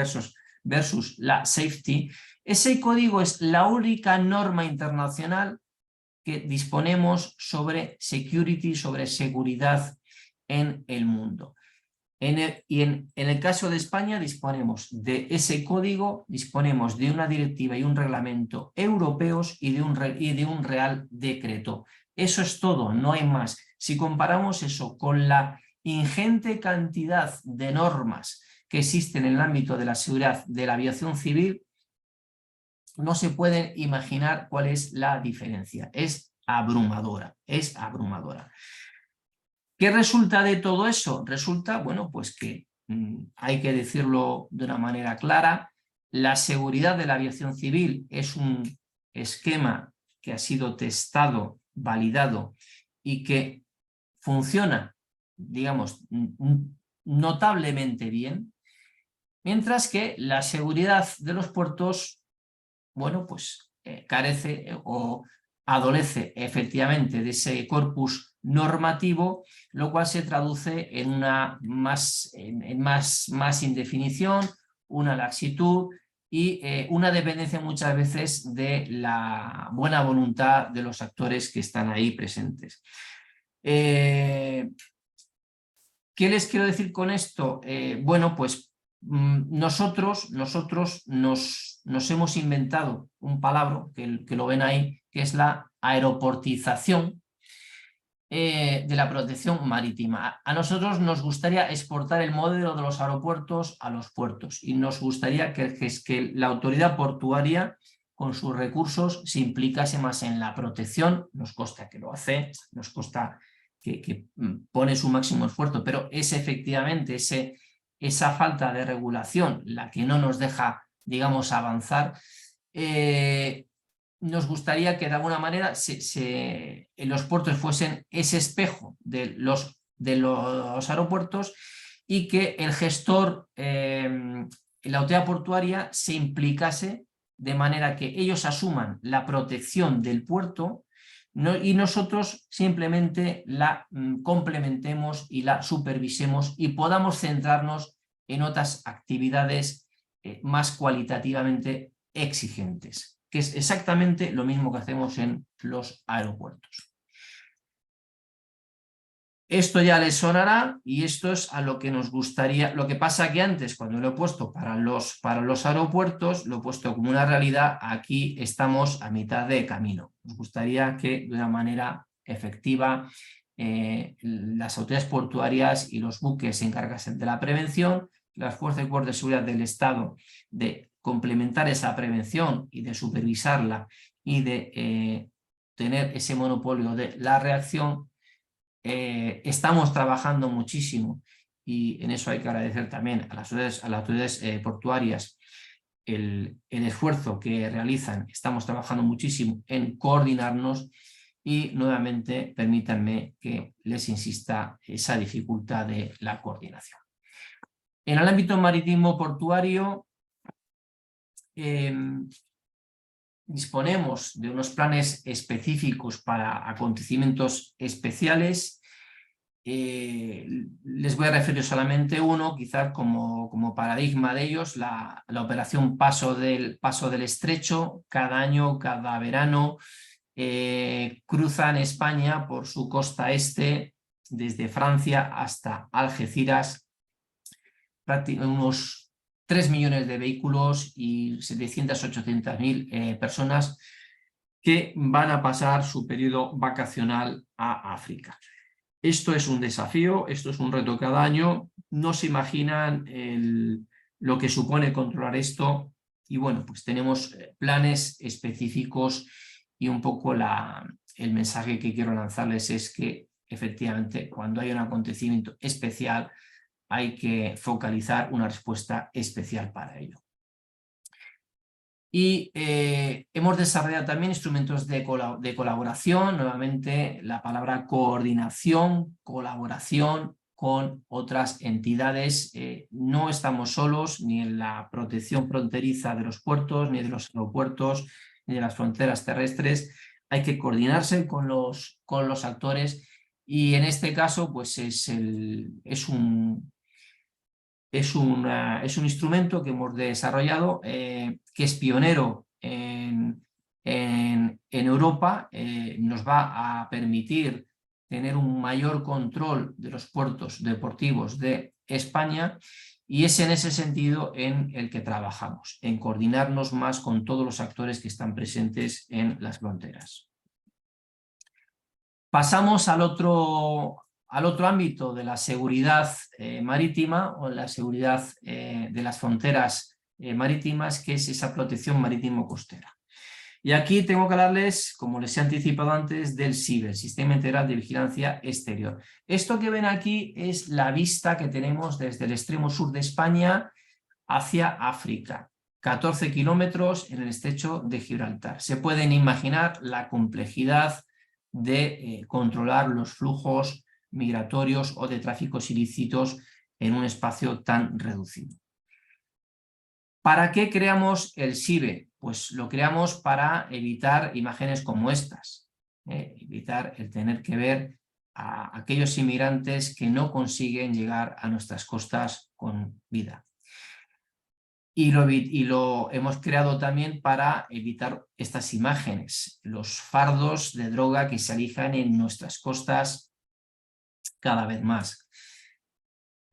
versus la safety. Ese código es la única norma internacional que disponemos sobre security, sobre seguridad en el mundo. En el caso de España disponemos de ese código, disponemos de una directiva y un reglamento europeos y de un real decreto. Eso es todo, no hay más. Si comparamos eso con la ingente cantidad de normas que existen en el ámbito de la seguridad de la aviación civil, no se pueden imaginar cuál es la diferencia. Es abrumadora, es abrumadora. ¿Qué resulta de todo eso? Resulta, bueno, pues que hay que decirlo de una manera clara, la seguridad de la aviación civil es un esquema que ha sido testado, validado y que funciona, digamos, notablemente bien, mientras que la seguridad de los puertos, bueno, pues carece o adolece efectivamente de ese corpus normativo, lo cual se traduce en más indefinición, una laxitud y una dependencia muchas veces de la buena voluntad de los actores que están ahí presentes. ¿Qué les quiero decir con esto? Bueno, pues nosotros nos hemos inventado un palabra, que lo ven ahí, que es la aeroportización de la protección marítima. A nosotros nos gustaría exportar el modelo de los aeropuertos a los puertos y nos gustaría que la autoridad portuaria con sus recursos se implicase más en la protección. Nos consta que lo hace, nos consta que pone su máximo esfuerzo, pero es efectivamente esa falta de regulación la que no nos deja, digamos, avanzar. Nos gustaría que de alguna manera los puertos fuesen ese espejo de los aeropuertos y que el gestor, la autoridad portuaria, se implicase de manera que ellos asuman la protección del puerto y nosotros simplemente la complementemos y la supervisemos y podamos centrarnos en otras actividades más cualitativamente exigentes, que es exactamente lo mismo que hacemos en los aeropuertos. Esto ya les sonará y esto es a lo que nos gustaría. Lo que pasa que antes, cuando lo he puesto para los aeropuertos, lo he puesto como una realidad. Aquí estamos a mitad de camino. Nos gustaría que de una manera efectiva las autoridades portuarias y los buques se encargasen de la prevención, las fuerzas y cuerpos de seguridad del Estado de complementar esa prevención y de supervisarla y de tener ese monopolio de la reacción. Estamos trabajando muchísimo y en eso hay que agradecer también a las autoridades portuarias el esfuerzo que realizan. Estamos trabajando muchísimo en coordinarnos y nuevamente permítanme que les insista esa dificultad de la coordinación. En el ámbito marítimo portuario disponemos de unos planes específicos para acontecimientos especiales. Les voy a referir solamente uno, quizás como paradigma de ellos, la operación Paso del Estrecho. Cada año, cada verano, cruzan España por su costa este, desde Francia hasta Algeciras, unos 3 millones de vehículos y 700-800.000 personas que van a pasar su periodo vacacional a África. Esto es un desafío, esto es un reto cada año, no se imaginan lo que supone controlar esto y bueno, pues tenemos planes específicos y un poco el mensaje que quiero lanzarles es que efectivamente cuando hay un acontecimiento especial hay que focalizar una respuesta especial para ello. Y hemos desarrollado también instrumentos de colaboración, nuevamente la palabra coordinación, colaboración con otras entidades. No estamos solos ni en la protección fronteriza de los puertos, ni de los aeropuertos, ni de las fronteras terrestres. Hay que coordinarse con los actores y en este caso pues es un instrumento que hemos desarrollado que es pionero en Europa, nos va a permitir tener un mayor control de los puertos deportivos de España y es en ese sentido en el que trabajamos, en coordinarnos más con todos los actores que están presentes en las fronteras. Pasamos al otro ámbito de la seguridad marítima o la seguridad de las fronteras marítimas, que es esa protección marítimo-costera. Y aquí tengo que hablarles, como les he anticipado antes, del SIBE, Sistema Integral de Vigilancia Exterior. Esto que ven aquí es la vista que tenemos desde el extremo sur de España hacia África. 14 kilómetros en el estrecho de Gibraltar. Se pueden imaginar la complejidad de controlar los flujos migratorios o de tráficos ilícitos en un espacio tan reducido. ¿Para qué creamos el SIBE? Pues lo creamos para evitar imágenes como estas, evitar el tener que ver a aquellos inmigrantes que no consiguen llegar a nuestras costas con vida. Y lo hemos creado también para evitar estas imágenes, los fardos de droga que se alijan en nuestras costas cada vez más.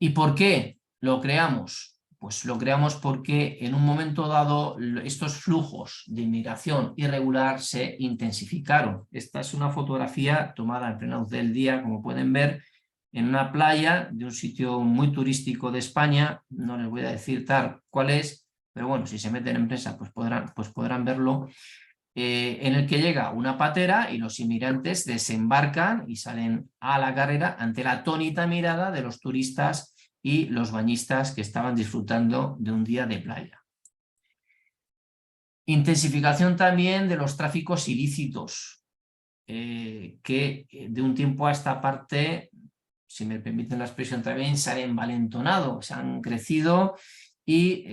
¿Y por qué lo creamos? Pues lo creamos porque en un momento dado estos flujos de inmigración irregular se intensificaron. Esta es una fotografía tomada en plena luz del día, como pueden ver, en una playa de un sitio muy turístico de España. No les voy a decir tal cuál es, pero bueno, si se meten en prensa pues podrán verlo, en el que llega una patera y los inmigrantes desembarcan y salen a la carrera ante la atónita mirada de los turistas y los bañistas que estaban disfrutando de un día de playa. Intensificación también de los tráficos ilícitos, que de un tiempo a esta parte, si me permiten la expresión también, se han envalentonado, se han crecido y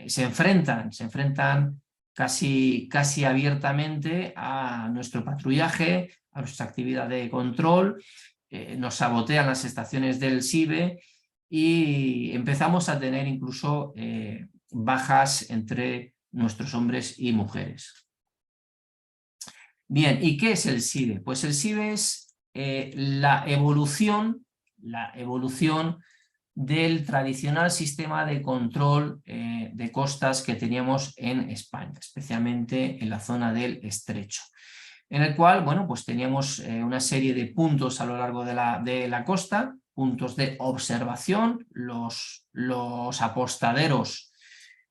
se enfrentan casi abiertamente a nuestro patrullaje, a nuestra actividad de control, nos sabotean las estaciones del SIBE y empezamos a tener incluso bajas entre nuestros hombres y mujeres. Bien, ¿y qué es el SIBE? Pues el SIBE es la evolución del tradicional sistema de control de costas que teníamos en España, especialmente en la zona del Estrecho, en el cual, bueno, pues teníamos una serie de puntos a lo largo de la costa, puntos de observación, los apostaderos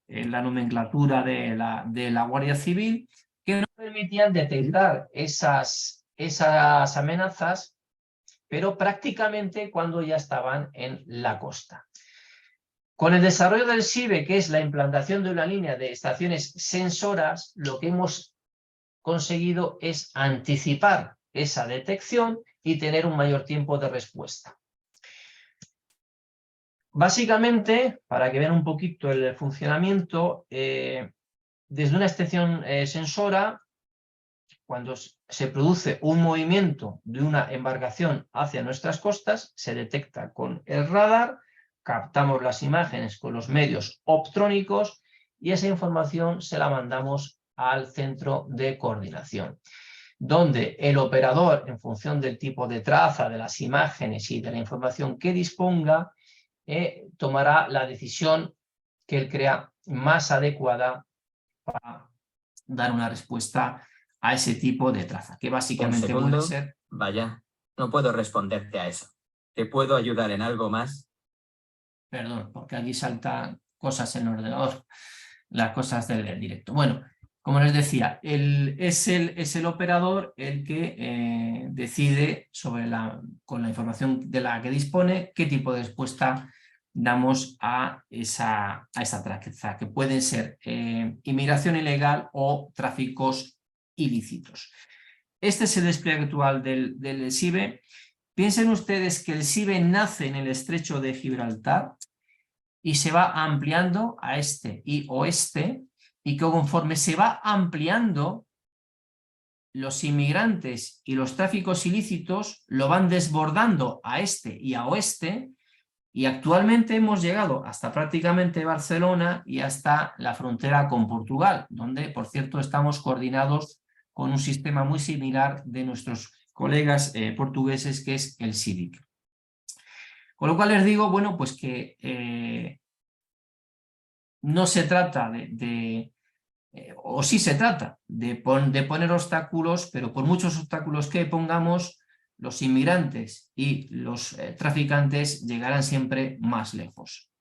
en la nomenclatura de la Guardia Civil, que nos permitían detectar esas amenazas pero prácticamente cuando ya estaban en la costa. Con el desarrollo del SIBE, que es la implantación de una línea de estaciones sensoras, lo que hemos conseguido es anticipar esa detección y tener un mayor tiempo de respuesta. Básicamente, para que vean un poquito el funcionamiento, desde una estación sensora, cuando se produce un movimiento de una embarcación hacia nuestras costas, se detecta con el radar, captamos las imágenes con los medios optrónicos y esa información se la mandamos al centro de coordinación, donde el operador, en función del tipo de traza, de las imágenes y de la información que disponga, tomará la decisión que él crea más adecuada para dar una respuesta a ese tipo de traza, que básicamente puede ser... Vaya, no puedo responderte a eso. ¿Te puedo ayudar en algo más? Perdón, porque aquí saltan cosas en el ordenador, las cosas del directo. Bueno, como les decía, es el operador el que decide con la información de la que dispone qué tipo de respuesta damos a esa traza, que pueden ser inmigración ilegal o tráficos ilícitos. Este es el despliegue actual del SIBE. Piensen ustedes que el SIBE nace en el estrecho de Gibraltar y se va ampliando a este y oeste, y que conforme se va ampliando, los inmigrantes y los tráficos ilícitos lo van desbordando a este y a oeste, y actualmente hemos llegado hasta prácticamente Barcelona y hasta la frontera con Portugal, donde, por cierto, estamos coordinados con un sistema muy similar de nuestros colegas portugueses, que es el CIVIC. Con lo cual les digo, bueno, pues que no se trata o sí se trata de poner obstáculos, pero por muchos obstáculos que pongamos, los inmigrantes y los traficantes llegarán siempre más lejos.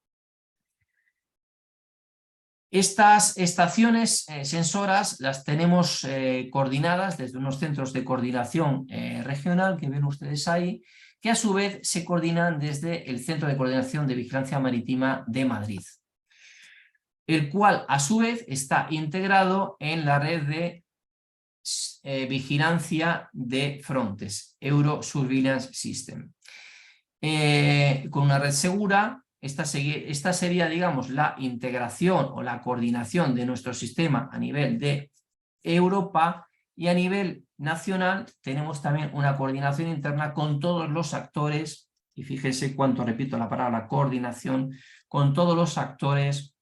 Estas estaciones sensoras las tenemos coordinadas desde unos centros de coordinación regional que ven ustedes ahí, que a su vez se coordinan desde el Centro de Coordinación de Vigilancia Marítima de Madrid, el cual a su vez está integrado en la red de vigilancia de Frontex, Euro Surveillance System. Con una red segura, esta sería, digamos, la integración o la coordinación de nuestro sistema a nivel de Europa, y a nivel nacional tenemos también una coordinación interna con todos los actores, y fíjense cuánto repito la palabra coordinación, con todos los actores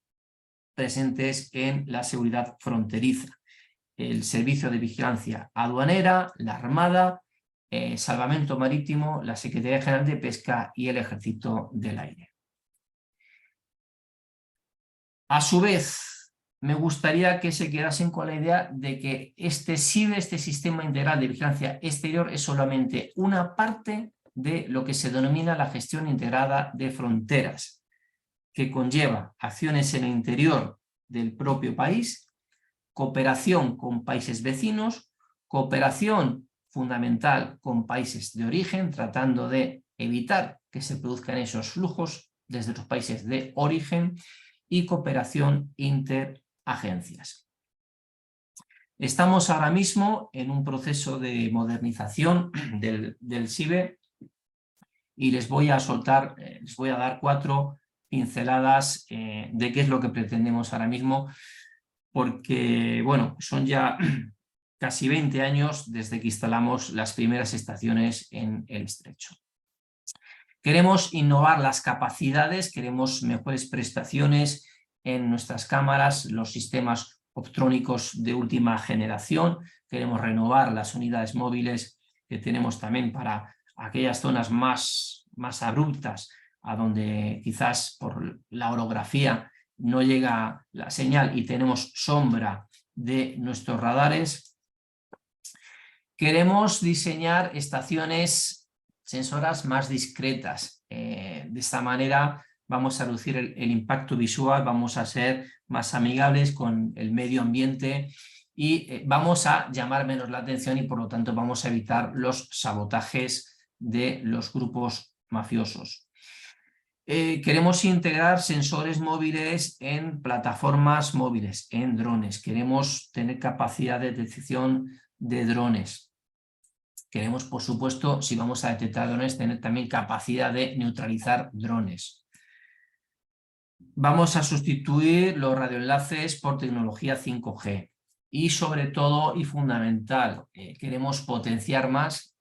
presentes en la seguridad fronteriza. El Servicio de Vigilancia Aduanera, la Armada, Salvamento Marítimo, la Secretaría General de Pesca y el Ejército del Aire. A su vez, me gustaría que se quedasen con la idea de que este SIBE, este Sistema Integral de Vigilancia Exterior, es solamente una parte de lo que se denomina la gestión integrada de fronteras, que conlleva acciones en el interior del propio país, cooperación con países vecinos, cooperación fundamental con países de origen, tratando de evitar que se produzcan esos flujos desde los países de origen, y cooperación interagencias. Estamos ahora mismo en un proceso de modernización del SIBE y les voy a dar 4 pinceladas de qué es lo que pretendemos ahora mismo, porque, bueno, son ya casi 20 años desde que instalamos las primeras estaciones en el estrecho. Queremos innovar las capacidades, queremos mejores prestaciones en nuestras cámaras, los sistemas optrónicos de última generación, queremos renovar las unidades móviles que tenemos también para aquellas zonas más abruptas, a donde quizás por la orografía no llega la señal y tenemos sombra de nuestros radares. Queremos diseñar estaciones sensoras más discretas. De esta manera vamos a reducir el impacto visual, vamos a ser más amigables con el medio ambiente y vamos a llamar menos la atención, y por lo tanto vamos a evitar los sabotajes de los grupos mafiosos. Queremos integrar sensores móviles en plataformas móviles, en drones. Queremos tener capacidad de detección de drones. Queremos, por supuesto, si vamos a detectar drones, tener también capacidad de neutralizar drones. Vamos a sustituir los radioenlaces por tecnología 5G. Y sobre todo, y fundamental, queremos potenciar más,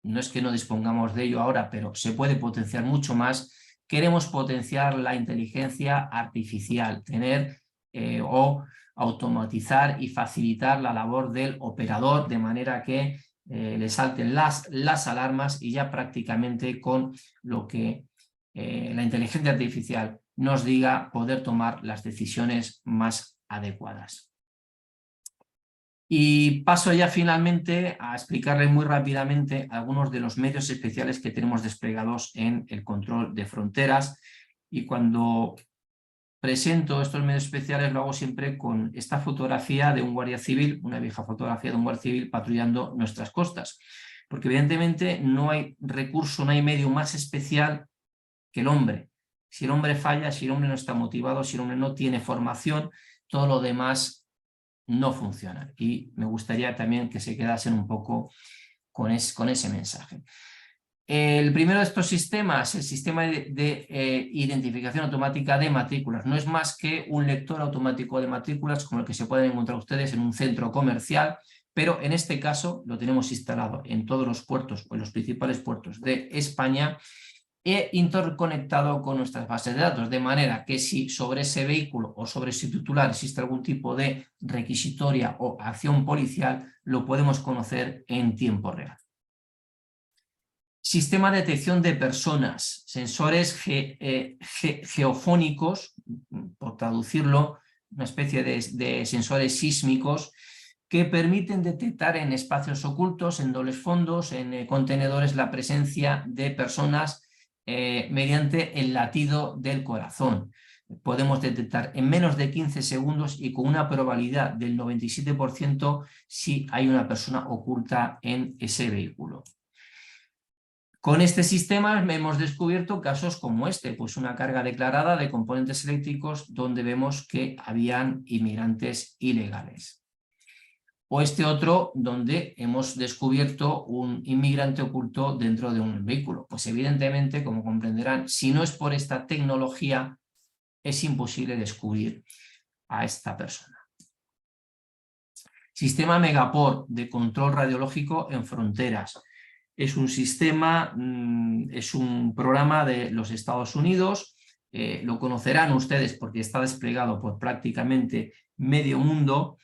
no es que no dispongamos de ello ahora, pero se puede potenciar mucho más. Queremos potenciar la inteligencia artificial, tener o automatizar y facilitar la labor del operador de manera que le salten las alarmas y ya prácticamente con lo que la inteligencia artificial nos diga poder tomar las decisiones más adecuadas. Y paso ya finalmente a explicarles muy rápidamente algunos de los medios especiales que tenemos desplegados en el control de fronteras. Y cuando presento estos medios especiales lo hago siempre con esta fotografía de un guardia civil, una vieja fotografía de un guardia civil patrullando nuestras costas. Porque evidentemente no hay recurso, no hay medio más especial que el hombre. Si el hombre falla, si el hombre no está motivado, si el hombre no tiene formación, todo lo demás no funciona. Y me gustaría también que se quedasen un poco con ese mensaje. El primero de estos sistemas, el sistema de identificación automática de matrículas, no es más que un lector automático de matrículas como el que se pueden encontrar ustedes en un centro comercial, pero en este caso lo tenemos instalado en todos los puertos o en los principales puertos de España e interconectado con nuestras bases de datos, de manera que si sobre ese vehículo o sobre ese titular existe algún tipo de requisitoria o acción policial, lo podemos conocer en tiempo real. Sistema de detección de personas, sensores geofónicos, por traducirlo, una especie de sensores sísmicos que permiten detectar en espacios ocultos, en dobles fondos, en contenedores, la presencia de personas mediante el latido del corazón. Podemos detectar en menos de 15 segundos y con una probabilidad del 97% si hay una persona oculta en ese vehículo. Con este sistema hemos descubierto casos como este, pues una carga declarada de componentes eléctricos donde vemos que habían inmigrantes ilegales. O este otro donde hemos descubierto un inmigrante oculto dentro de un vehículo. Pues evidentemente, como comprenderán, si no es por esta tecnología, es imposible descubrir a esta persona. Sistema Megaport de control radiológico en fronteras. Es un sistema, es un programa de los Estados Unidos, lo conocerán ustedes porque está desplegado por prácticamente medio mundo.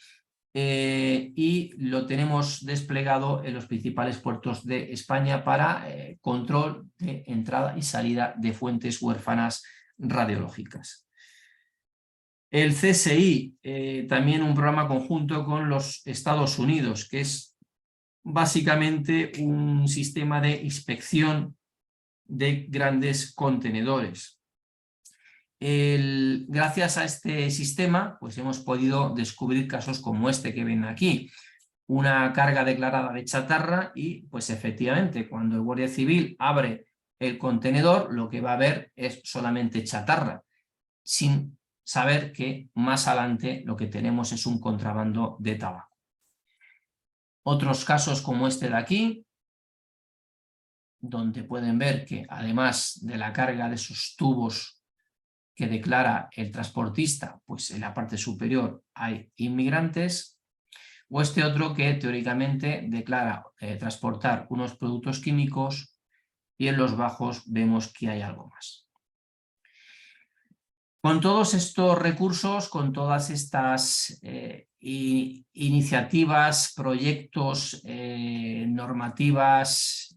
Y lo tenemos desplegado en los principales puertos de España para control de entrada y salida de fuentes huérfanas radiológicas. El CSI, también un programa conjunto con los Estados Unidos, que es básicamente un sistema de inspección de grandes contenedores. Gracias a este sistema pues hemos podido descubrir casos como este que ven aquí, una carga declarada de chatarra y pues efectivamente cuando el guardia civil abre el contenedor lo que va a ver es solamente chatarra, sin saber que más adelante lo que tenemos es un contrabando de tabaco. Otros casos como este de aquí, donde pueden ver que además de la carga de esos tubos que declara el transportista, pues en la parte superior hay inmigrantes, o este otro que teóricamente declara transportar unos productos químicos y en los bajos vemos que hay algo más. Con todos estos recursos, con todas estas iniciativas, proyectos, normativas,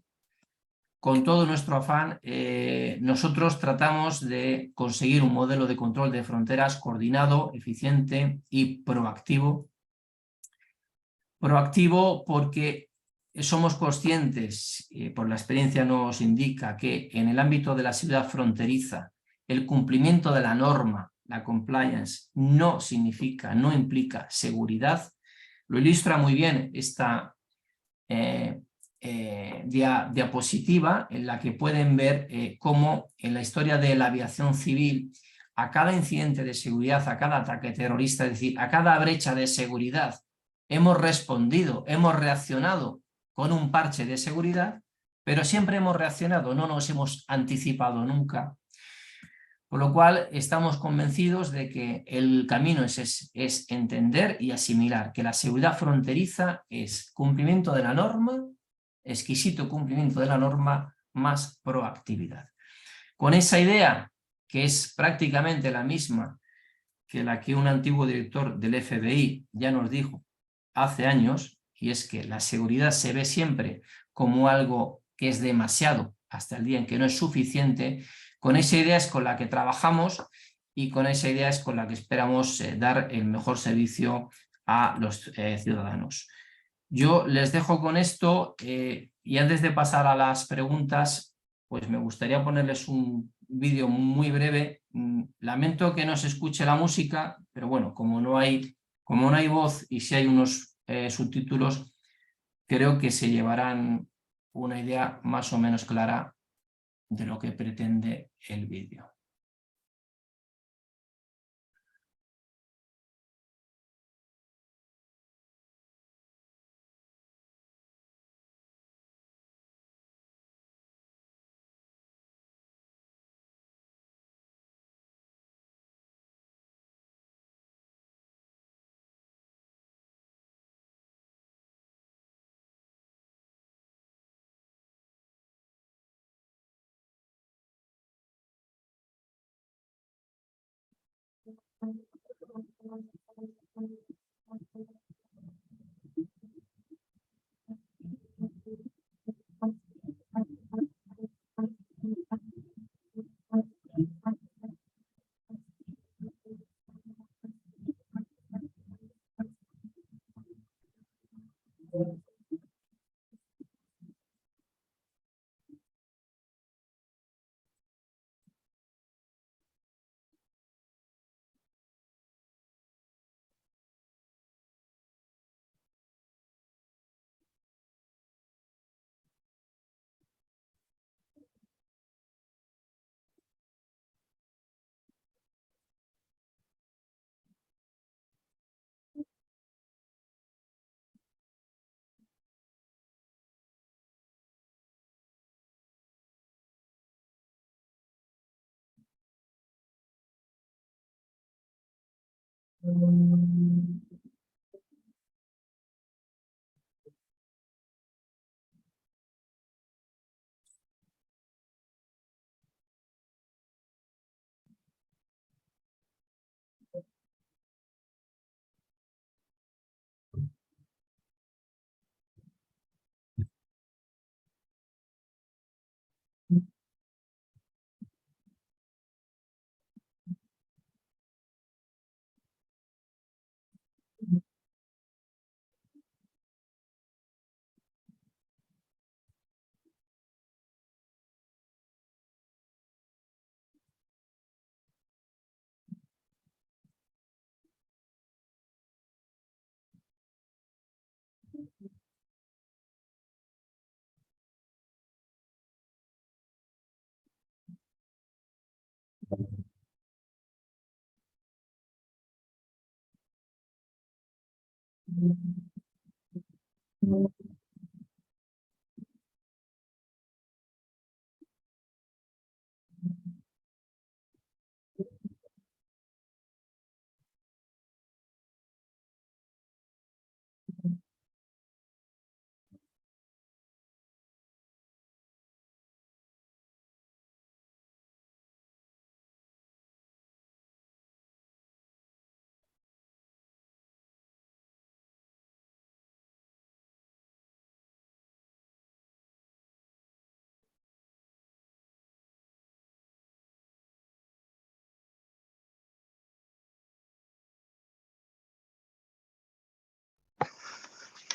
con todo nuestro afán, nosotros tratamos de conseguir un modelo de control de fronteras coordinado, eficiente y proactivo. Proactivo porque somos conscientes, por la experiencia nos indica, que en el ámbito de la seguridad fronteriza, el cumplimiento de la norma, la compliance, no implica seguridad. Lo ilustra muy bien esta diapositiva en la que pueden ver cómo en la historia de la aviación civil, a cada incidente de seguridad, a cada ataque terrorista, es decir, a cada brecha de seguridad, hemos respondido, hemos reaccionado con un parche de seguridad, pero siempre hemos reaccionado, no nos hemos anticipado nunca. Con lo cual estamos convencidos de que el camino es entender y asimilar que la seguridad fronteriza es cumplimiento de la norma, exquisito cumplimiento de la norma, más proactividad. Con esa idea, que es prácticamente la misma que la que un antiguo director del FBI ya nos dijo hace años, y es que la seguridad se ve siempre como algo que es demasiado hasta el día en que no es suficiente. Con esa idea es con la que trabajamos y con esa idea es con la que esperamos dar el mejor servicio a los ciudadanos. Yo les dejo con esto y antes de pasar a las preguntas, pues me gustaría ponerles un vídeo muy breve. Lamento que no se escuche la música, pero bueno, como no hay voz y si hay unos subtítulos, creo que se llevarán una idea más o menos clara de lo que pretende el vídeo.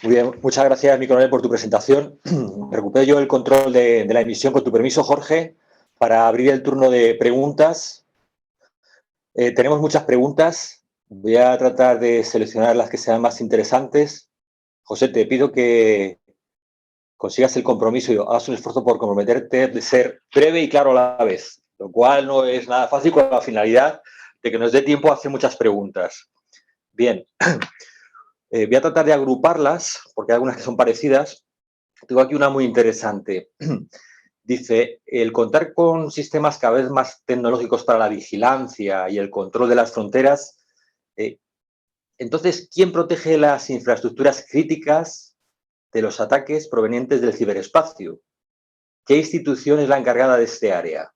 Muy bien, muchas gracias, mi coronel, por tu presentación. Recupero yo el control de la emisión, con tu permiso, Jorge, para abrir el turno de preguntas. Tenemos muchas preguntas. Voy a tratar de seleccionar las que sean más interesantes. José, te pido que consigas el compromiso y hagas un esfuerzo por comprometerte de ser breve y claro a la vez, lo cual no es nada fácil con la finalidad de que nos dé tiempo a hacer muchas preguntas. Bien, voy a tratar de agruparlas, porque hay algunas que son parecidas. Tengo aquí una muy interesante. Dice, el contar con sistemas cada vez más tecnológicos para la vigilancia y el control de las fronteras, entonces, ¿quién protege las infraestructuras críticas de los ataques provenientes del ciberespacio? ¿Qué institución es la encargada de este área?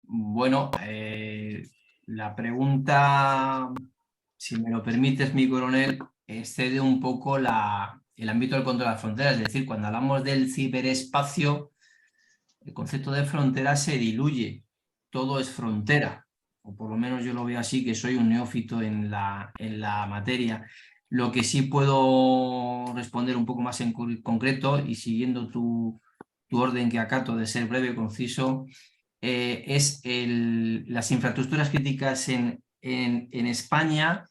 Bueno, la pregunta, si me lo permites, mi coronel, excede un poco el ámbito del control de las fronteras. Es decir, cuando hablamos del ciberespacio, el concepto de frontera se diluye. Todo es frontera, o por lo menos yo lo veo así, que soy un neófito en la materia. Lo que sí puedo responder un poco más en concreto, y siguiendo tu orden que acato de ser breve y conciso, es las infraestructuras críticas en España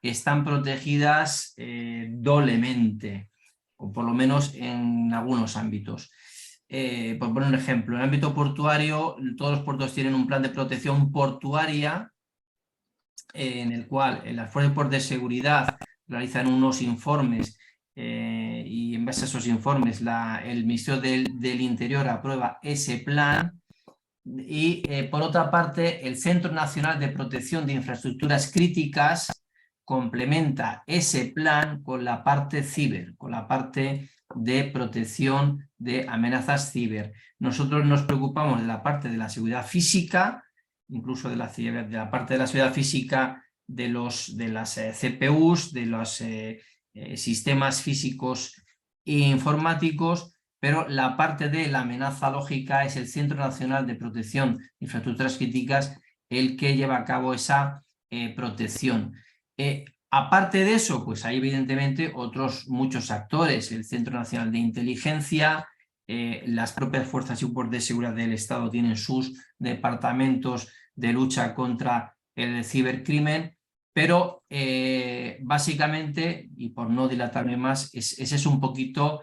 están protegidas doblemente, o por lo menos en algunos ámbitos. Por poner un ejemplo, en el ámbito portuario, todos los puertos tienen un plan de protección portuaria en el cual las fuerzas de seguridad realizan unos informes y en base a esos informes el Ministerio del Interior aprueba ese plan. Y por otra parte, el Centro Nacional de Protección de Infraestructuras Críticas complementa ese plan con la parte ciber, con la parte de protección de amenazas ciber. Nosotros nos preocupamos de la parte de la seguridad física, incluso de la parte de la seguridad física de las CPUs, de los sistemas físicos e informáticos, pero la parte de la amenaza lógica es el Centro Nacional de Protección de Infraestructuras Críticas el que lleva a cabo esa protección. Aparte de eso, pues hay evidentemente otros muchos actores, el Centro Nacional de Inteligencia, las propias fuerzas y cuerpos de seguridad del Estado tienen sus departamentos de lucha contra el cibercrimen, pero básicamente, y por no dilatarme más, ese es un poquito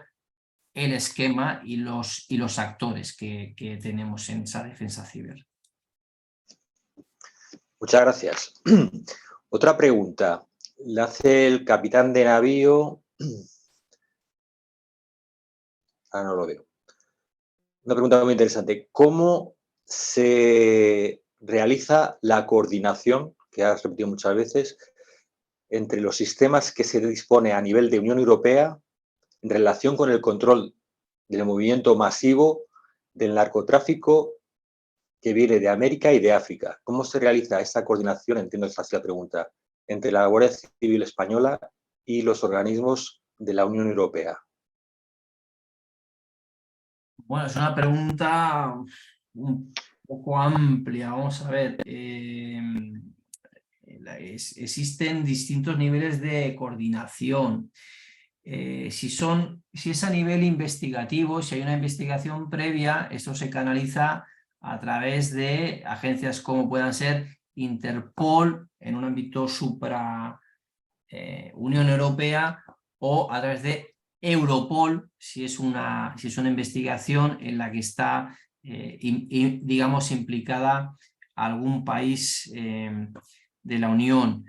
el esquema y los actores que tenemos en esa defensa ciber. Muchas gracias. Otra pregunta. La hace el capitán de navío. No lo veo. Una pregunta muy interesante. ¿Cómo se realiza la coordinación, que has repetido muchas veces, entre los sistemas que se dispone a nivel de Unión Europea en relación con el control del movimiento masivo del narcotráfico que viene de América y de África? ¿Cómo se realiza esa coordinación, entiendo que es fácil la pregunta, entre la Guardia Civil Española y los organismos de la Unión Europea? Bueno, es una pregunta un poco amplia. Vamos a ver. Existen distintos niveles de coordinación. Si es a nivel investigativo, si hay una investigación previa, eso se canaliza a través de agencias como puedan ser Interpol en un ámbito supra Unión Europea, o a través de Europol si es una investigación en la que está digamos implicada algún país de la Unión.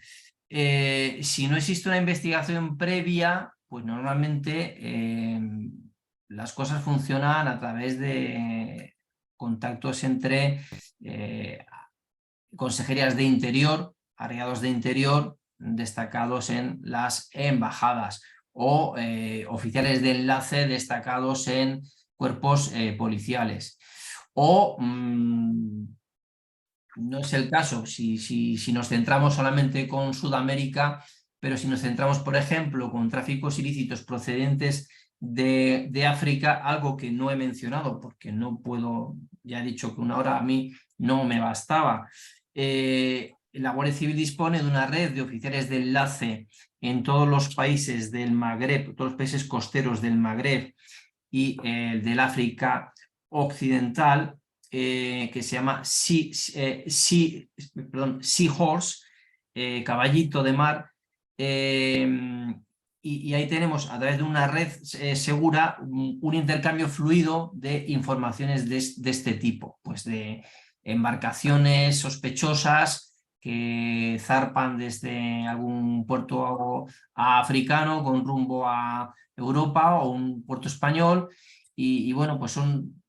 Si no existe una investigación previa, pues normalmente las cosas funcionan a través de contactos entre consejerías de Interior, agregados de Interior destacados en las embajadas, o oficiales de enlace destacados en cuerpos policiales. O no es el caso si nos centramos solamente con Sudamérica, pero si nos centramos, por ejemplo, con tráficos ilícitos procedentes de África, algo que no he mencionado porque no puedo, ya he dicho que una hora a mí no me bastaba. La Guardia Civil dispone de una red de oficiales de enlace en todos los países del Magreb, todos los países costeros del Magreb y del África Occidental, que se llama Seahorse, caballito de mar, y ahí tenemos a través de una red segura un intercambio fluido de informaciones de este tipo, pues de embarcaciones sospechosas que zarpan desde algún puerto africano con rumbo a Europa o un puerto español y bueno, pues son,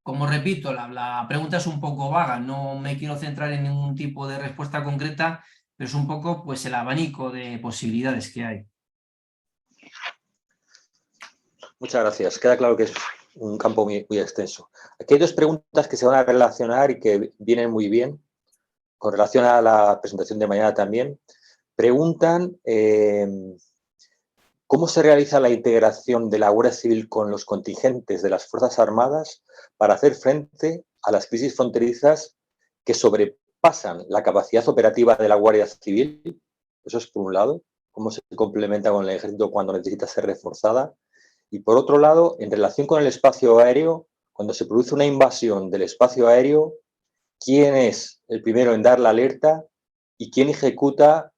como repito, la pregunta es un poco vaga, no me quiero centrar en ningún tipo de respuesta concreta, pero es un poco pues el abanico de posibilidades que hay. Muchas gracias. Queda claro que es un campo muy extenso. Aquí hay dos preguntas que se van a relacionar y que vienen muy bien con relación a la presentación de mañana también. Preguntan cómo se realiza la integración de la Guardia Civil con los contingentes de las Fuerzas Armadas para hacer frente a las crisis fronterizas que sobrepasan la capacidad operativa de la Guardia Civil. Eso es por un lado. Cómo se complementa con el ejército cuando necesita ser reforzada. Y por otro lado, en relación con el espacio aéreo, cuando se produce una invasión del espacio aéreo, ¿quién es el primero en dar la alerta y quién ejecuta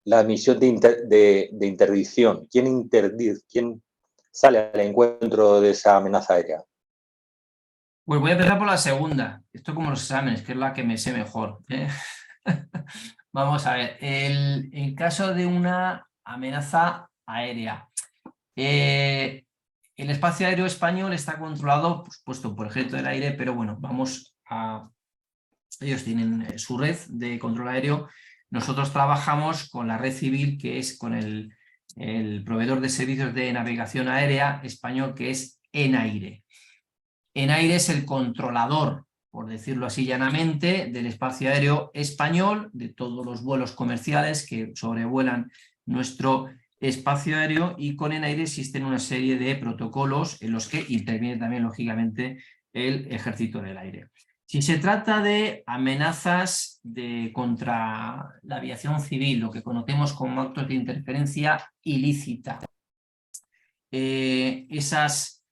la misión de interdicción? ¿Quién sale al encuentro de esa amenaza aérea? Pues voy a empezar por la segunda. Esto como los exámenes, que es la que me sé mejor, ¿eh? Vamos a ver. El caso de una amenaza aérea. El espacio aéreo español está controlado, pues, puesto por Ejército del Aire, pero bueno, ellos tienen su red de control aéreo. Nosotros trabajamos con la red civil, que es con el proveedor de servicios de navegación aérea español, que es ENAIRE. ENAIRE es el controlador, por decirlo así llanamente, del espacio aéreo español, de todos los vuelos comerciales que sobrevuelan nuestro espacio aéreo, y con ENAIRE existen una serie de protocolos en los que interviene también, lógicamente, el Ejército del Aire. Si se trata de amenazas contra la aviación civil, lo que conocemos como actos de interferencia ilícita, esas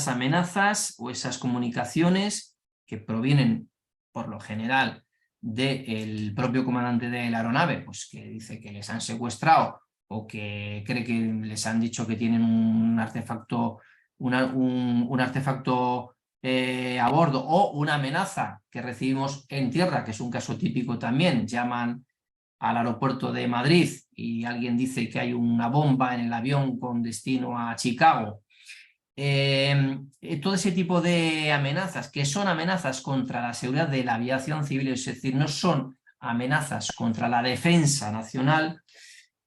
amenazas o esas comunicaciones que provienen, por lo general, del propio comandante de la aeronave, pues que dice que les han secuestrado o que cree que les han dicho que tienen un artefacto, un artefacto a bordo, o una amenaza que recibimos en tierra, que es un caso típico también. Llaman al aeropuerto de Madrid y alguien dice que hay una bomba en el avión con destino a Chicago. Todo ese tipo de amenazas, que son amenazas contra la seguridad de la aviación civil, es decir, no son amenazas contra la defensa nacional,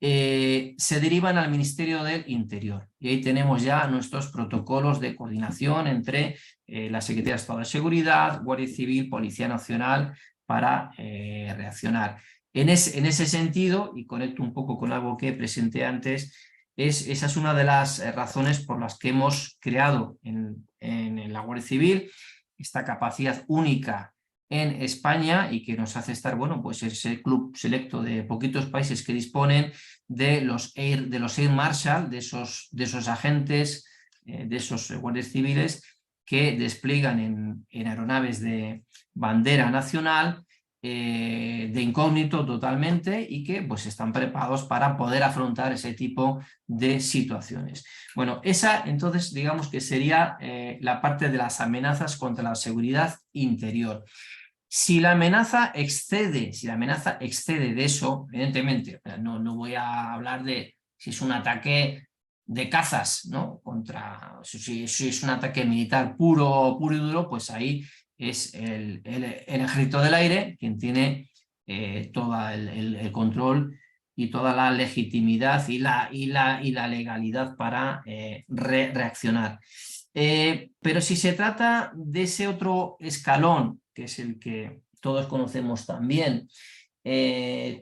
se derivan al Ministerio del Interior. Y ahí tenemos ya nuestros protocolos de coordinación entre la Secretaría de Estado de Seguridad, Guardia Civil, Policía Nacional, para reaccionar. En ese sentido, y conecto un poco con algo que presenté antes, esa es una de las razones por las que hemos creado en la Guardia Civil esta capacidad única en España y que nos hace estar, bueno, pues ese club selecto de poquitos países que disponen de los Air Marshal, de esos agentes, de esos guardias civiles que despliegan en aeronaves de bandera nacional, de incógnito totalmente, y que pues están preparados para poder afrontar ese tipo de situaciones. Bueno, esa entonces digamos que sería la parte de las amenazas contra la seguridad interior. Si la amenaza excede de eso, evidentemente, no voy a hablar de si es un ataque de cazas, ¿no? Si es un ataque militar puro y duro, pues ahí es el Ejército del Aire quien tiene todo el control y toda la legitimidad y la legalidad para reaccionar. Pero si se trata de ese otro escalón, que es el que todos conocemos también,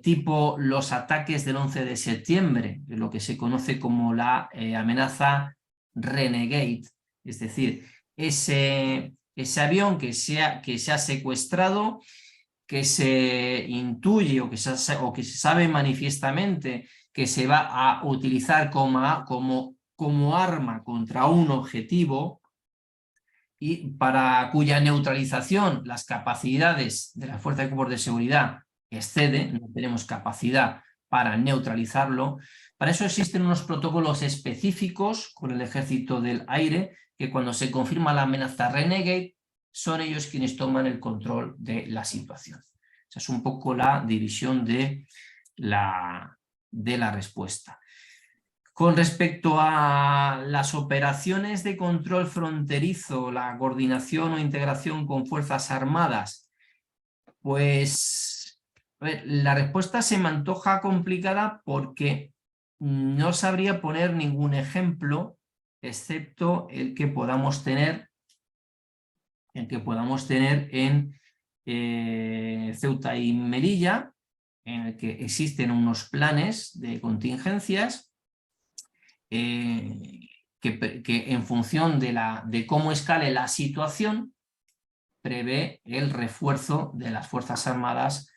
tipo los ataques del 11 de septiembre, lo que se conoce como la amenaza Renegade, es decir, ese avión que se ha secuestrado, que se intuye o que se sabe manifiestamente que se va a utilizar como arma contra un objetivo, y para cuya neutralización las capacidades de la Fuerza de Cuerpos de Seguridad exceden, no tenemos capacidad para neutralizarlo, Para eso existen unos protocolos específicos con el Ejército del Aire, que cuando se confirma la amenaza Renegade, son ellos quienes toman el control de la situación. Esa es un poco la división de la respuesta. Con respecto a las operaciones de control fronterizo, la coordinación o integración con Fuerzas Armadas, pues a ver, la respuesta se me antoja complicada porque no sabría poner ningún ejemplo, excepto el que podamos tener en Ceuta y Melilla, en el que existen unos planes de contingencias que en función de cómo escale la situación prevé el refuerzo de las Fuerzas Armadas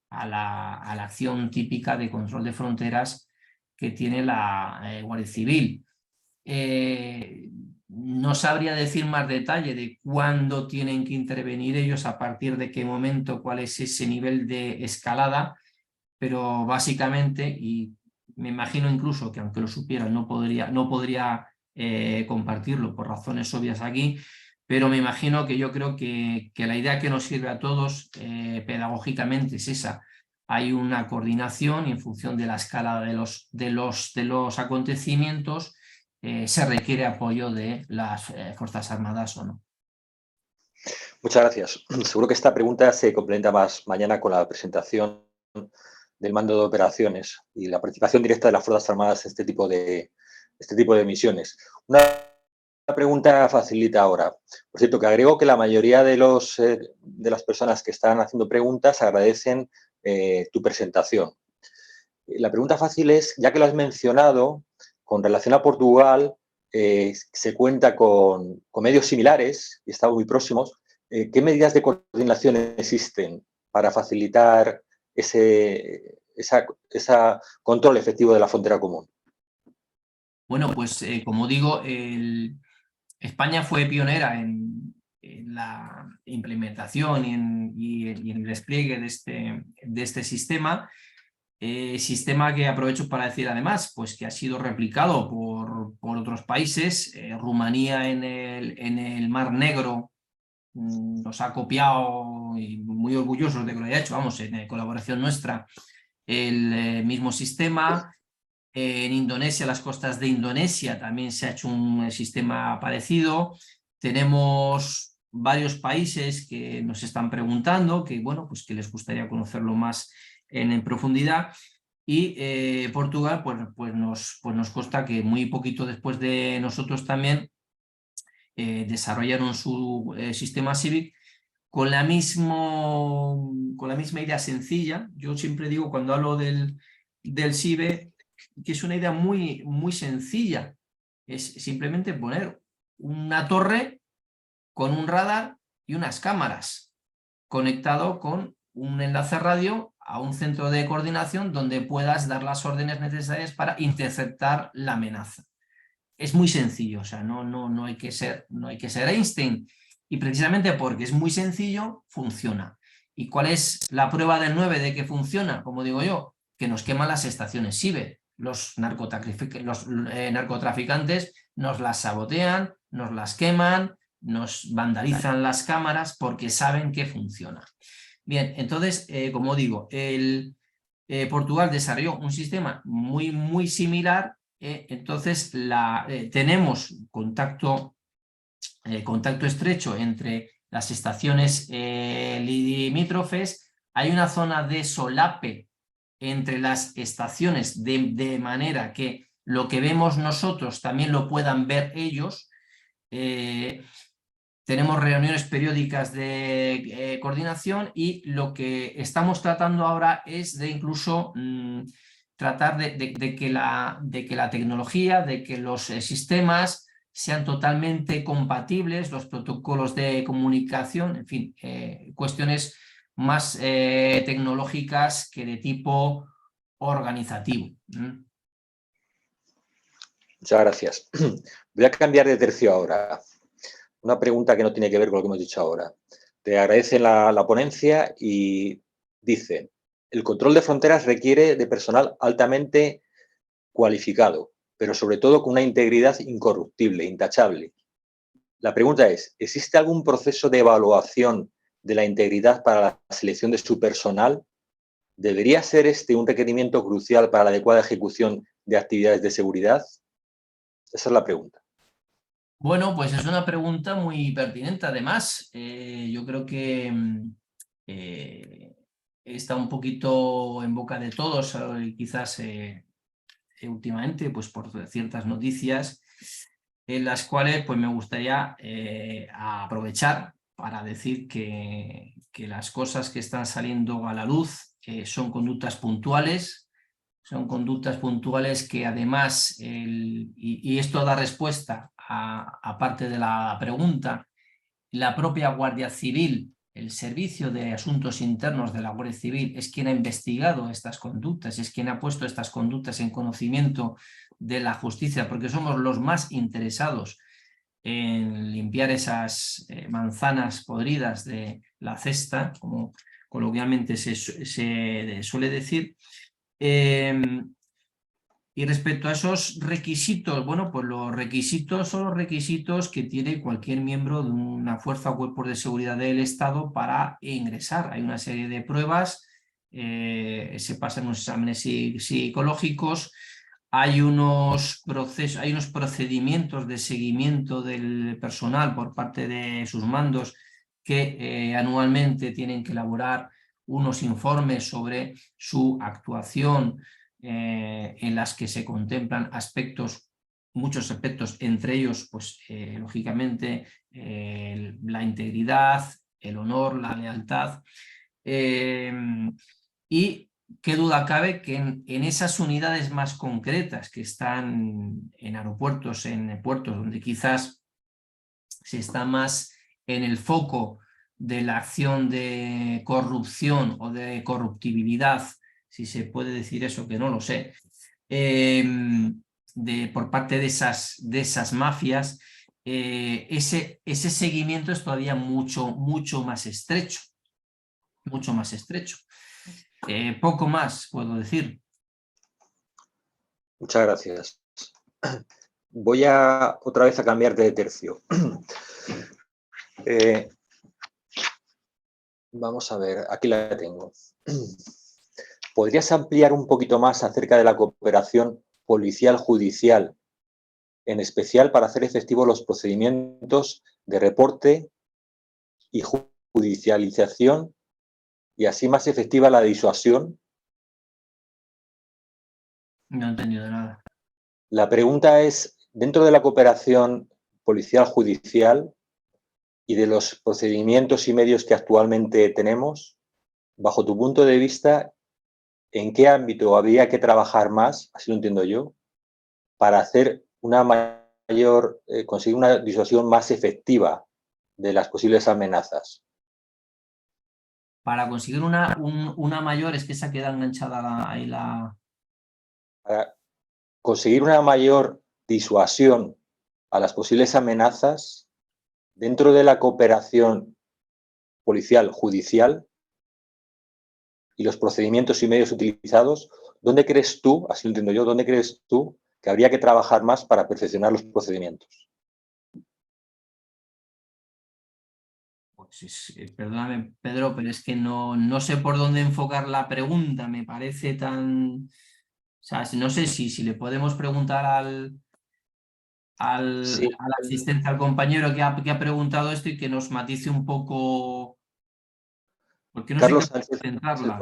a la acción típica de control de fronteras que tiene la Guardia Civil. No sabría decir más detalle de cuándo tienen que intervenir ellos, a partir de qué momento, cuál es ese nivel de escalada, pero básicamente, y me imagino incluso que aunque lo supieran no podría compartirlo por razones obvias aquí, pero me imagino que yo creo que la idea que nos sirve a todos pedagógicamente es esa. Hay una coordinación y en función de la escala de los acontecimientos se requiere apoyo de las Fuerzas Armadas o no. Muchas gracias. Seguro que esta pregunta se complementa más mañana con la presentación del mando de operaciones y la participación directa de las Fuerzas Armadas en este tipo de misiones. Una pregunta facilita ahora. Por cierto, que agrego que la mayoría de las personas que están haciendo preguntas agradecen tu presentación. La pregunta fácil es, ya que lo has mencionado, con relación a Portugal, se cuenta con medios similares y estamos muy próximos. ¿Qué medidas de coordinación existen para facilitar ese control efectivo de la frontera común? Bueno, pues como digo, España fue pionera en la implementación y en el despliegue de este sistema. Sistema que aprovecho para decir además, pues que ha sido replicado por otros países. Rumanía en el Mar Negro nos ha copiado, y muy orgullosos de que lo haya hecho, vamos, en colaboración nuestra, el mismo sistema. En Indonesia, las costas de Indonesia, también se ha hecho un sistema parecido. Tenemos varios países que nos están preguntando, que bueno, pues que les gustaría conocerlo más en profundidad. Y Portugal, pues nos consta que muy poquito después de nosotros también desarrollaron su sistema CIVIC con la misma idea sencilla. Yo siempre digo, cuando hablo del CIVE, que es una idea muy, muy sencilla. Es simplemente poner una torre con un radar y unas cámaras conectado con un enlace radio a un centro de coordinación donde puedas dar las órdenes necesarias para interceptar la amenaza. Es muy sencillo, o sea, no hay que ser Einstein, y precisamente porque es muy sencillo, funciona. ¿Y cuál es la prueba del 9 de que funciona? Como digo yo, que nos queman las estaciones CIVE. Los narcotraficantes nos las sabotean, nos las queman, nos vandalizan las cámaras porque saben que funciona. Bien, entonces, como digo, Portugal desarrolló un sistema muy, muy similar. Entonces, tenemos contacto estrecho entre las estaciones limítrofes. Hay una zona de solape entre las estaciones de manera que lo que vemos nosotros también lo puedan ver ellos. Tenemos reuniones periódicas de coordinación, y lo que estamos tratando ahora es de incluso tratar de que la tecnología, de que los sistemas sean totalmente compatibles, los protocolos de comunicación, en fin, cuestiones más tecnológicas que de tipo organizativo. Muchas gracias. Voy a cambiar de tercio ahora. Una pregunta que no tiene que ver con lo que hemos dicho ahora. Te agradecen la ponencia y dicen: el control de fronteras requiere de personal altamente cualificado, pero sobre todo con una integridad incorruptible, intachable. La pregunta es, ¿existe algún proceso de evaluación de la integridad para la selección de su personal? ¿Debería ser este un requerimiento crucial para la adecuada ejecución de actividades de seguridad? Esa es la pregunta. Bueno, pues es una pregunta muy pertinente. Además, yo creo que está un poquito en boca de todos, quizás últimamente, pues por ciertas noticias en las cuales pues me gustaría aprovechar para decir que las cosas que están saliendo a la luz son conductas puntuales. Son conductas puntuales que además, y esto da respuesta a parte de la pregunta, la propia Guardia Civil, el Servicio de Asuntos Internos de la Guardia Civil es quien ha investigado estas conductas, es quien ha puesto estas conductas en conocimiento de la justicia, porque somos los más interesados en limpiar esas manzanas podridas de la cesta, como coloquialmente se suele decir. Y respecto a esos requisitos, bueno, pues los requisitos son los requisitos que tiene cualquier miembro de una fuerza o cuerpo de seguridad del Estado para ingresar. Hay una serie de pruebas, se pasan unos exámenes psicológicos, hay unos procedimientos de seguimiento del personal por parte de sus mandos que anualmente tienen que elaborar unos informes sobre su actuación, en las que se contemplan muchos aspectos, entre ellos, pues, lógicamente, la integridad, el honor, la lealtad. Y qué duda cabe que en esas unidades más concretas que están en aeropuertos, en puertos, donde quizás se está más en el foco de la acción de corrupción o de corruptibilidad, si se puede decir eso, que no lo sé, por parte de esas mafias, ese seguimiento es todavía mucho más estrecho. Mucho más estrecho. Poco más puedo decir. Muchas gracias. Voy otra vez a cambiarte de tercio. Vamos a ver, aquí la tengo. ¿Podrías ampliar un poquito más acerca de la cooperación policial-judicial, en especial para hacer efectivos los procedimientos de reporte y judicialización y así más efectiva la disuasión? No he entendido nada. La pregunta es, dentro de la cooperación policial-judicial y de los procedimientos y medios que actualmente tenemos, bajo tu punto de vista, ¿en qué ámbito habría que trabajar más, así lo entiendo yo, para hacer conseguir una disuasión más efectiva de las posibles amenazas? Para conseguir una mayor, es que se queda enganchada ahí la... Para conseguir una mayor disuasión a las posibles amenazas dentro de la cooperación policial-judicial y los procedimientos y medios utilizados, ¿dónde crees tú, así lo entiendo yo, dónde crees tú que habría que trabajar más para perfeccionar los procedimientos? Pues perdóname, Pedro, pero es que no sé por dónde enfocar la pregunta. Me parece tan... O sea, no sé si le podemos preguntar Sí. al asistente, al compañero que ha preguntado esto y que nos matice un poco, porque no sé Carlos qué Sánchez, centrarla.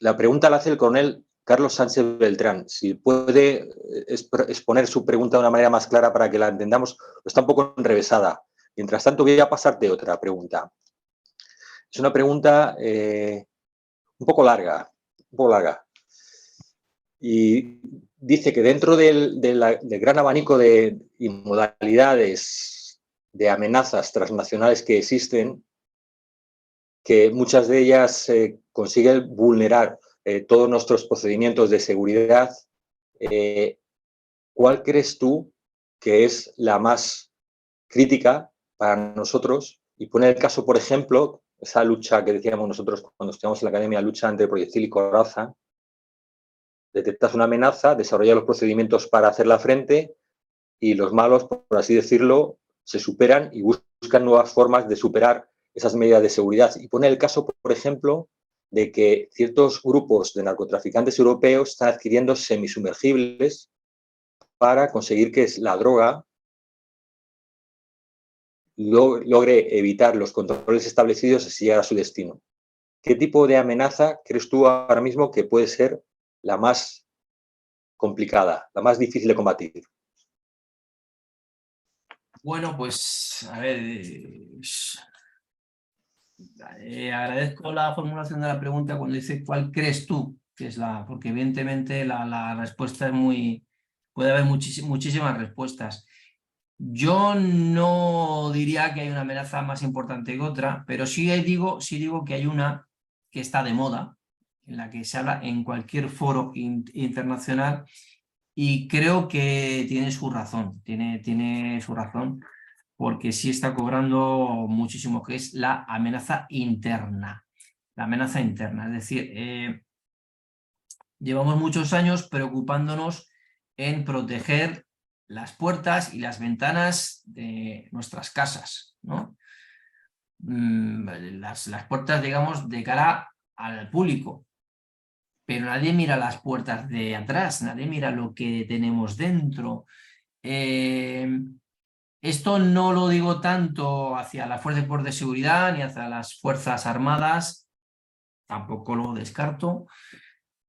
la pregunta la hace el coronel Carlos Sánchez Beltrán. Si puede exponer su pregunta de una manera más clara para que la entendamos, está un poco enrevesada. Mientras tanto, voy a pasarte otra pregunta. Es una pregunta un poco larga, Y dice que dentro del gran abanico y modalidades de amenazas transnacionales que existen, que muchas de ellas consiguen vulnerar todos nuestros procedimientos de seguridad, ¿cuál crees tú que es la más crítica para nosotros? Y pone el caso, por ejemplo, esa lucha que decíamos nosotros cuando estudiamos en la academia, lucha entre proyectil y coraza, detectas una amenaza, desarrollas los procedimientos para hacerla frente y los malos, por así decirlo, se superan y buscan nuevas formas de superar esas medidas de seguridad. Y pone el caso, por ejemplo, de que ciertos grupos de narcotraficantes europeos están adquiriendo semisumergibles para conseguir que la droga logre evitar los controles establecidos y llegar a su destino. ¿Qué tipo de amenaza crees tú ahora mismo que puede ser la más complicada, la más difícil de combatir? Bueno, pues, a ver, agradezco la formulación de la pregunta cuando dice ¿cuál crees tú que es la? Porque evidentemente la respuesta es muy... Puede haber muchísimas respuestas. Yo no diría que hay una amenaza más importante que otra, pero sí digo que hay una que está de moda, en la que se habla en cualquier foro internacional, y creo que tiene su razón, tiene su razón, porque sí está cobrando muchísimo, que es la amenaza interna. La amenaza interna, es decir, llevamos muchos años preocupándonos en proteger las puertas y las ventanas de nuestras casas, ¿no? Las puertas, digamos, de cara al público, pero nadie mira las puertas de atrás, nadie mira lo que tenemos dentro. Esto no lo digo tanto hacia las fuerzas de seguridad ni hacia las fuerzas armadas, tampoco lo descarto,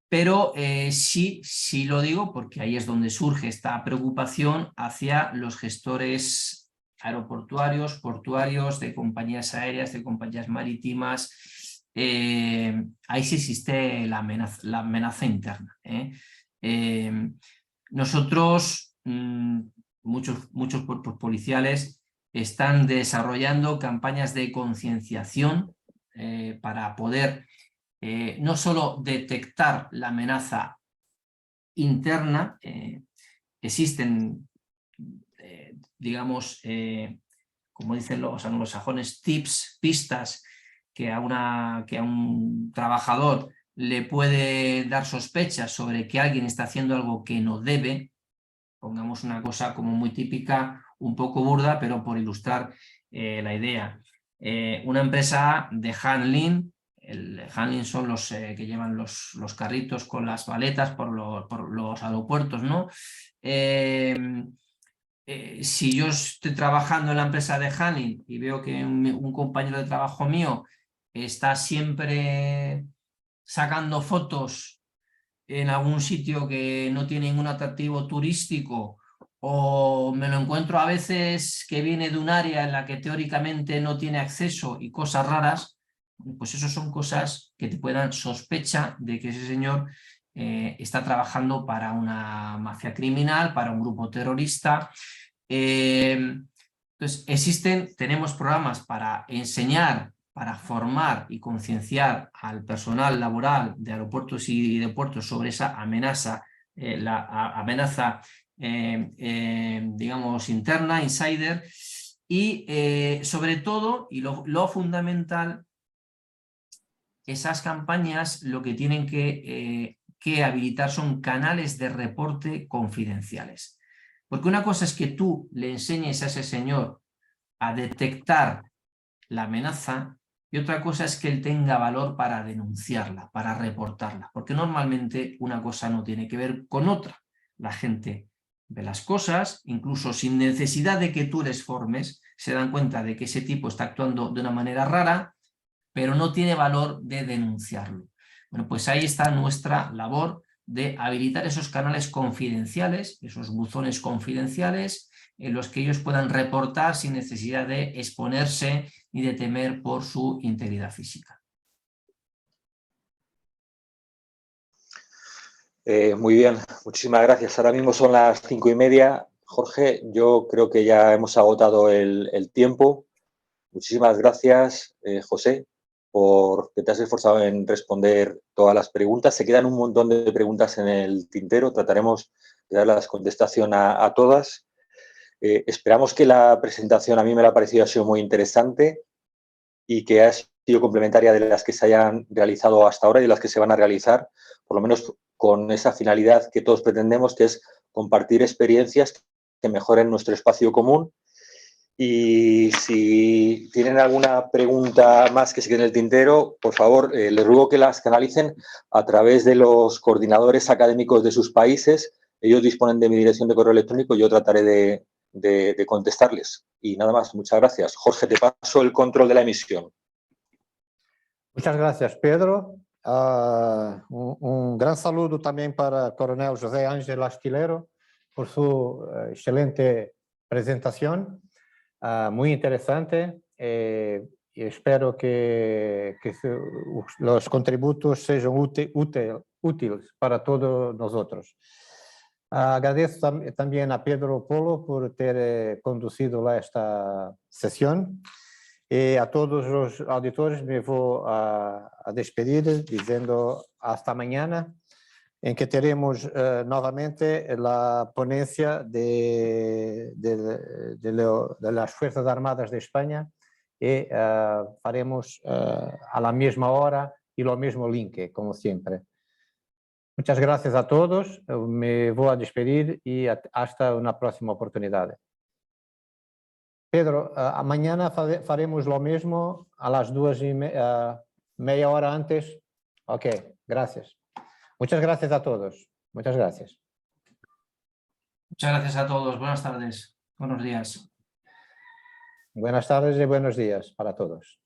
pero sí lo digo porque ahí es donde surge esta preocupación hacia los gestores aeroportuarios, portuarios, de compañías aéreas, de compañías marítimas. Ahí sí existe la amenaza interna. Nosotros, muchos cuerpos policiales están desarrollando campañas de concienciación para poder no solo detectar la amenaza interna, existen, digamos, como dicen los anglosajones, tips, pistas que a un trabajador le puede dar sospechas sobre que alguien está haciendo algo que no debe. Pongamos una cosa como muy típica, un poco burda, pero por ilustrar la idea. Una empresa de handling, el handling son los que llevan los carritos con las maletas por los aeropuertos, ¿no? Si yo estoy trabajando en la empresa de handling y veo que un compañero de trabajo mío está siempre sacando fotos en algún sitio que no tiene ningún atractivo turístico, o me lo encuentro a veces que viene de un área en la que teóricamente no tiene acceso y cosas raras, pues eso son cosas que te puedan sospecha de que ese señor está trabajando para una mafia criminal, para un grupo terrorista. Entonces tenemos programas para enseñar, para formar y concienciar al personal laboral de aeropuertos y de puertos sobre esa amenaza, digamos, interna, insider, y sobre todo, y lo fundamental, esas campañas lo que tienen que habilitar son canales de reporte confidenciales. Porque una cosa es que tú le enseñes a ese señor a detectar la amenaza, y otra cosa es que él tenga valor para denunciarla, para reportarla, porque normalmente una cosa no tiene que ver con otra. La gente ve las cosas, incluso sin necesidad de que tú les formes, se dan cuenta de que ese tipo está actuando de una manera rara, pero no tiene valor de denunciarlo. Bueno, pues ahí está nuestra labor de habilitar esos canales confidenciales, esos buzones confidenciales, en los que ellos puedan reportar sin necesidad de exponerse ni de temer por su integridad física. Muy bien, muchísimas gracias. Ahora mismo son las 5:30. Jorge, yo creo que ya hemos agotado el tiempo. Muchísimas gracias, José, porque te has esforzado en responder todas las preguntas. Se quedan un montón de preguntas en el tintero. Trataremos de dar la contestación a todas. Esperamos que la presentación, a mí me la ha parecido, ha sido muy interesante y que ha sido complementaria de las que se hayan realizado hasta ahora y de las que se van a realizar, por lo menos con esa finalidad que todos pretendemos, que es compartir experiencias que mejoren nuestro espacio común. Y si tienen alguna pregunta más que se quede en el tintero, por favor, les ruego que las canalicen a través de los coordinadores académicos de sus países. Ellos disponen de mi dirección de correo electrónico y yo trataré de contestarles. Y nada más, muchas gracias. Jorge, te paso el control de la emisión. Muchas gracias, Pedro. Un gran saludo también para el coronel José Ángel Astilero por su excelente presentación, muy interesante. Y espero que los contributos sean útiles para todos nosotros. Agradezco también a Pedro Polo por ter conducido esta sesión. Y a todos los auditores me voy a despedir diciendo hasta mañana, en que tenemos nuevamente la ponencia de las Fuerzas Armadas de España y haremos a la misma hora y lo mismo link, como siempre. Muchas gracias a todos, me voy a despedir y hasta una próxima oportunidad. Pedro, mañana faremos lo mismo a las 2:30, media hora antes. Ok, gracias. Muchas gracias a todos. Muchas gracias. Muchas gracias a todos. Buenas tardes. Buenos días. Buenas tardes y buenos días para todos.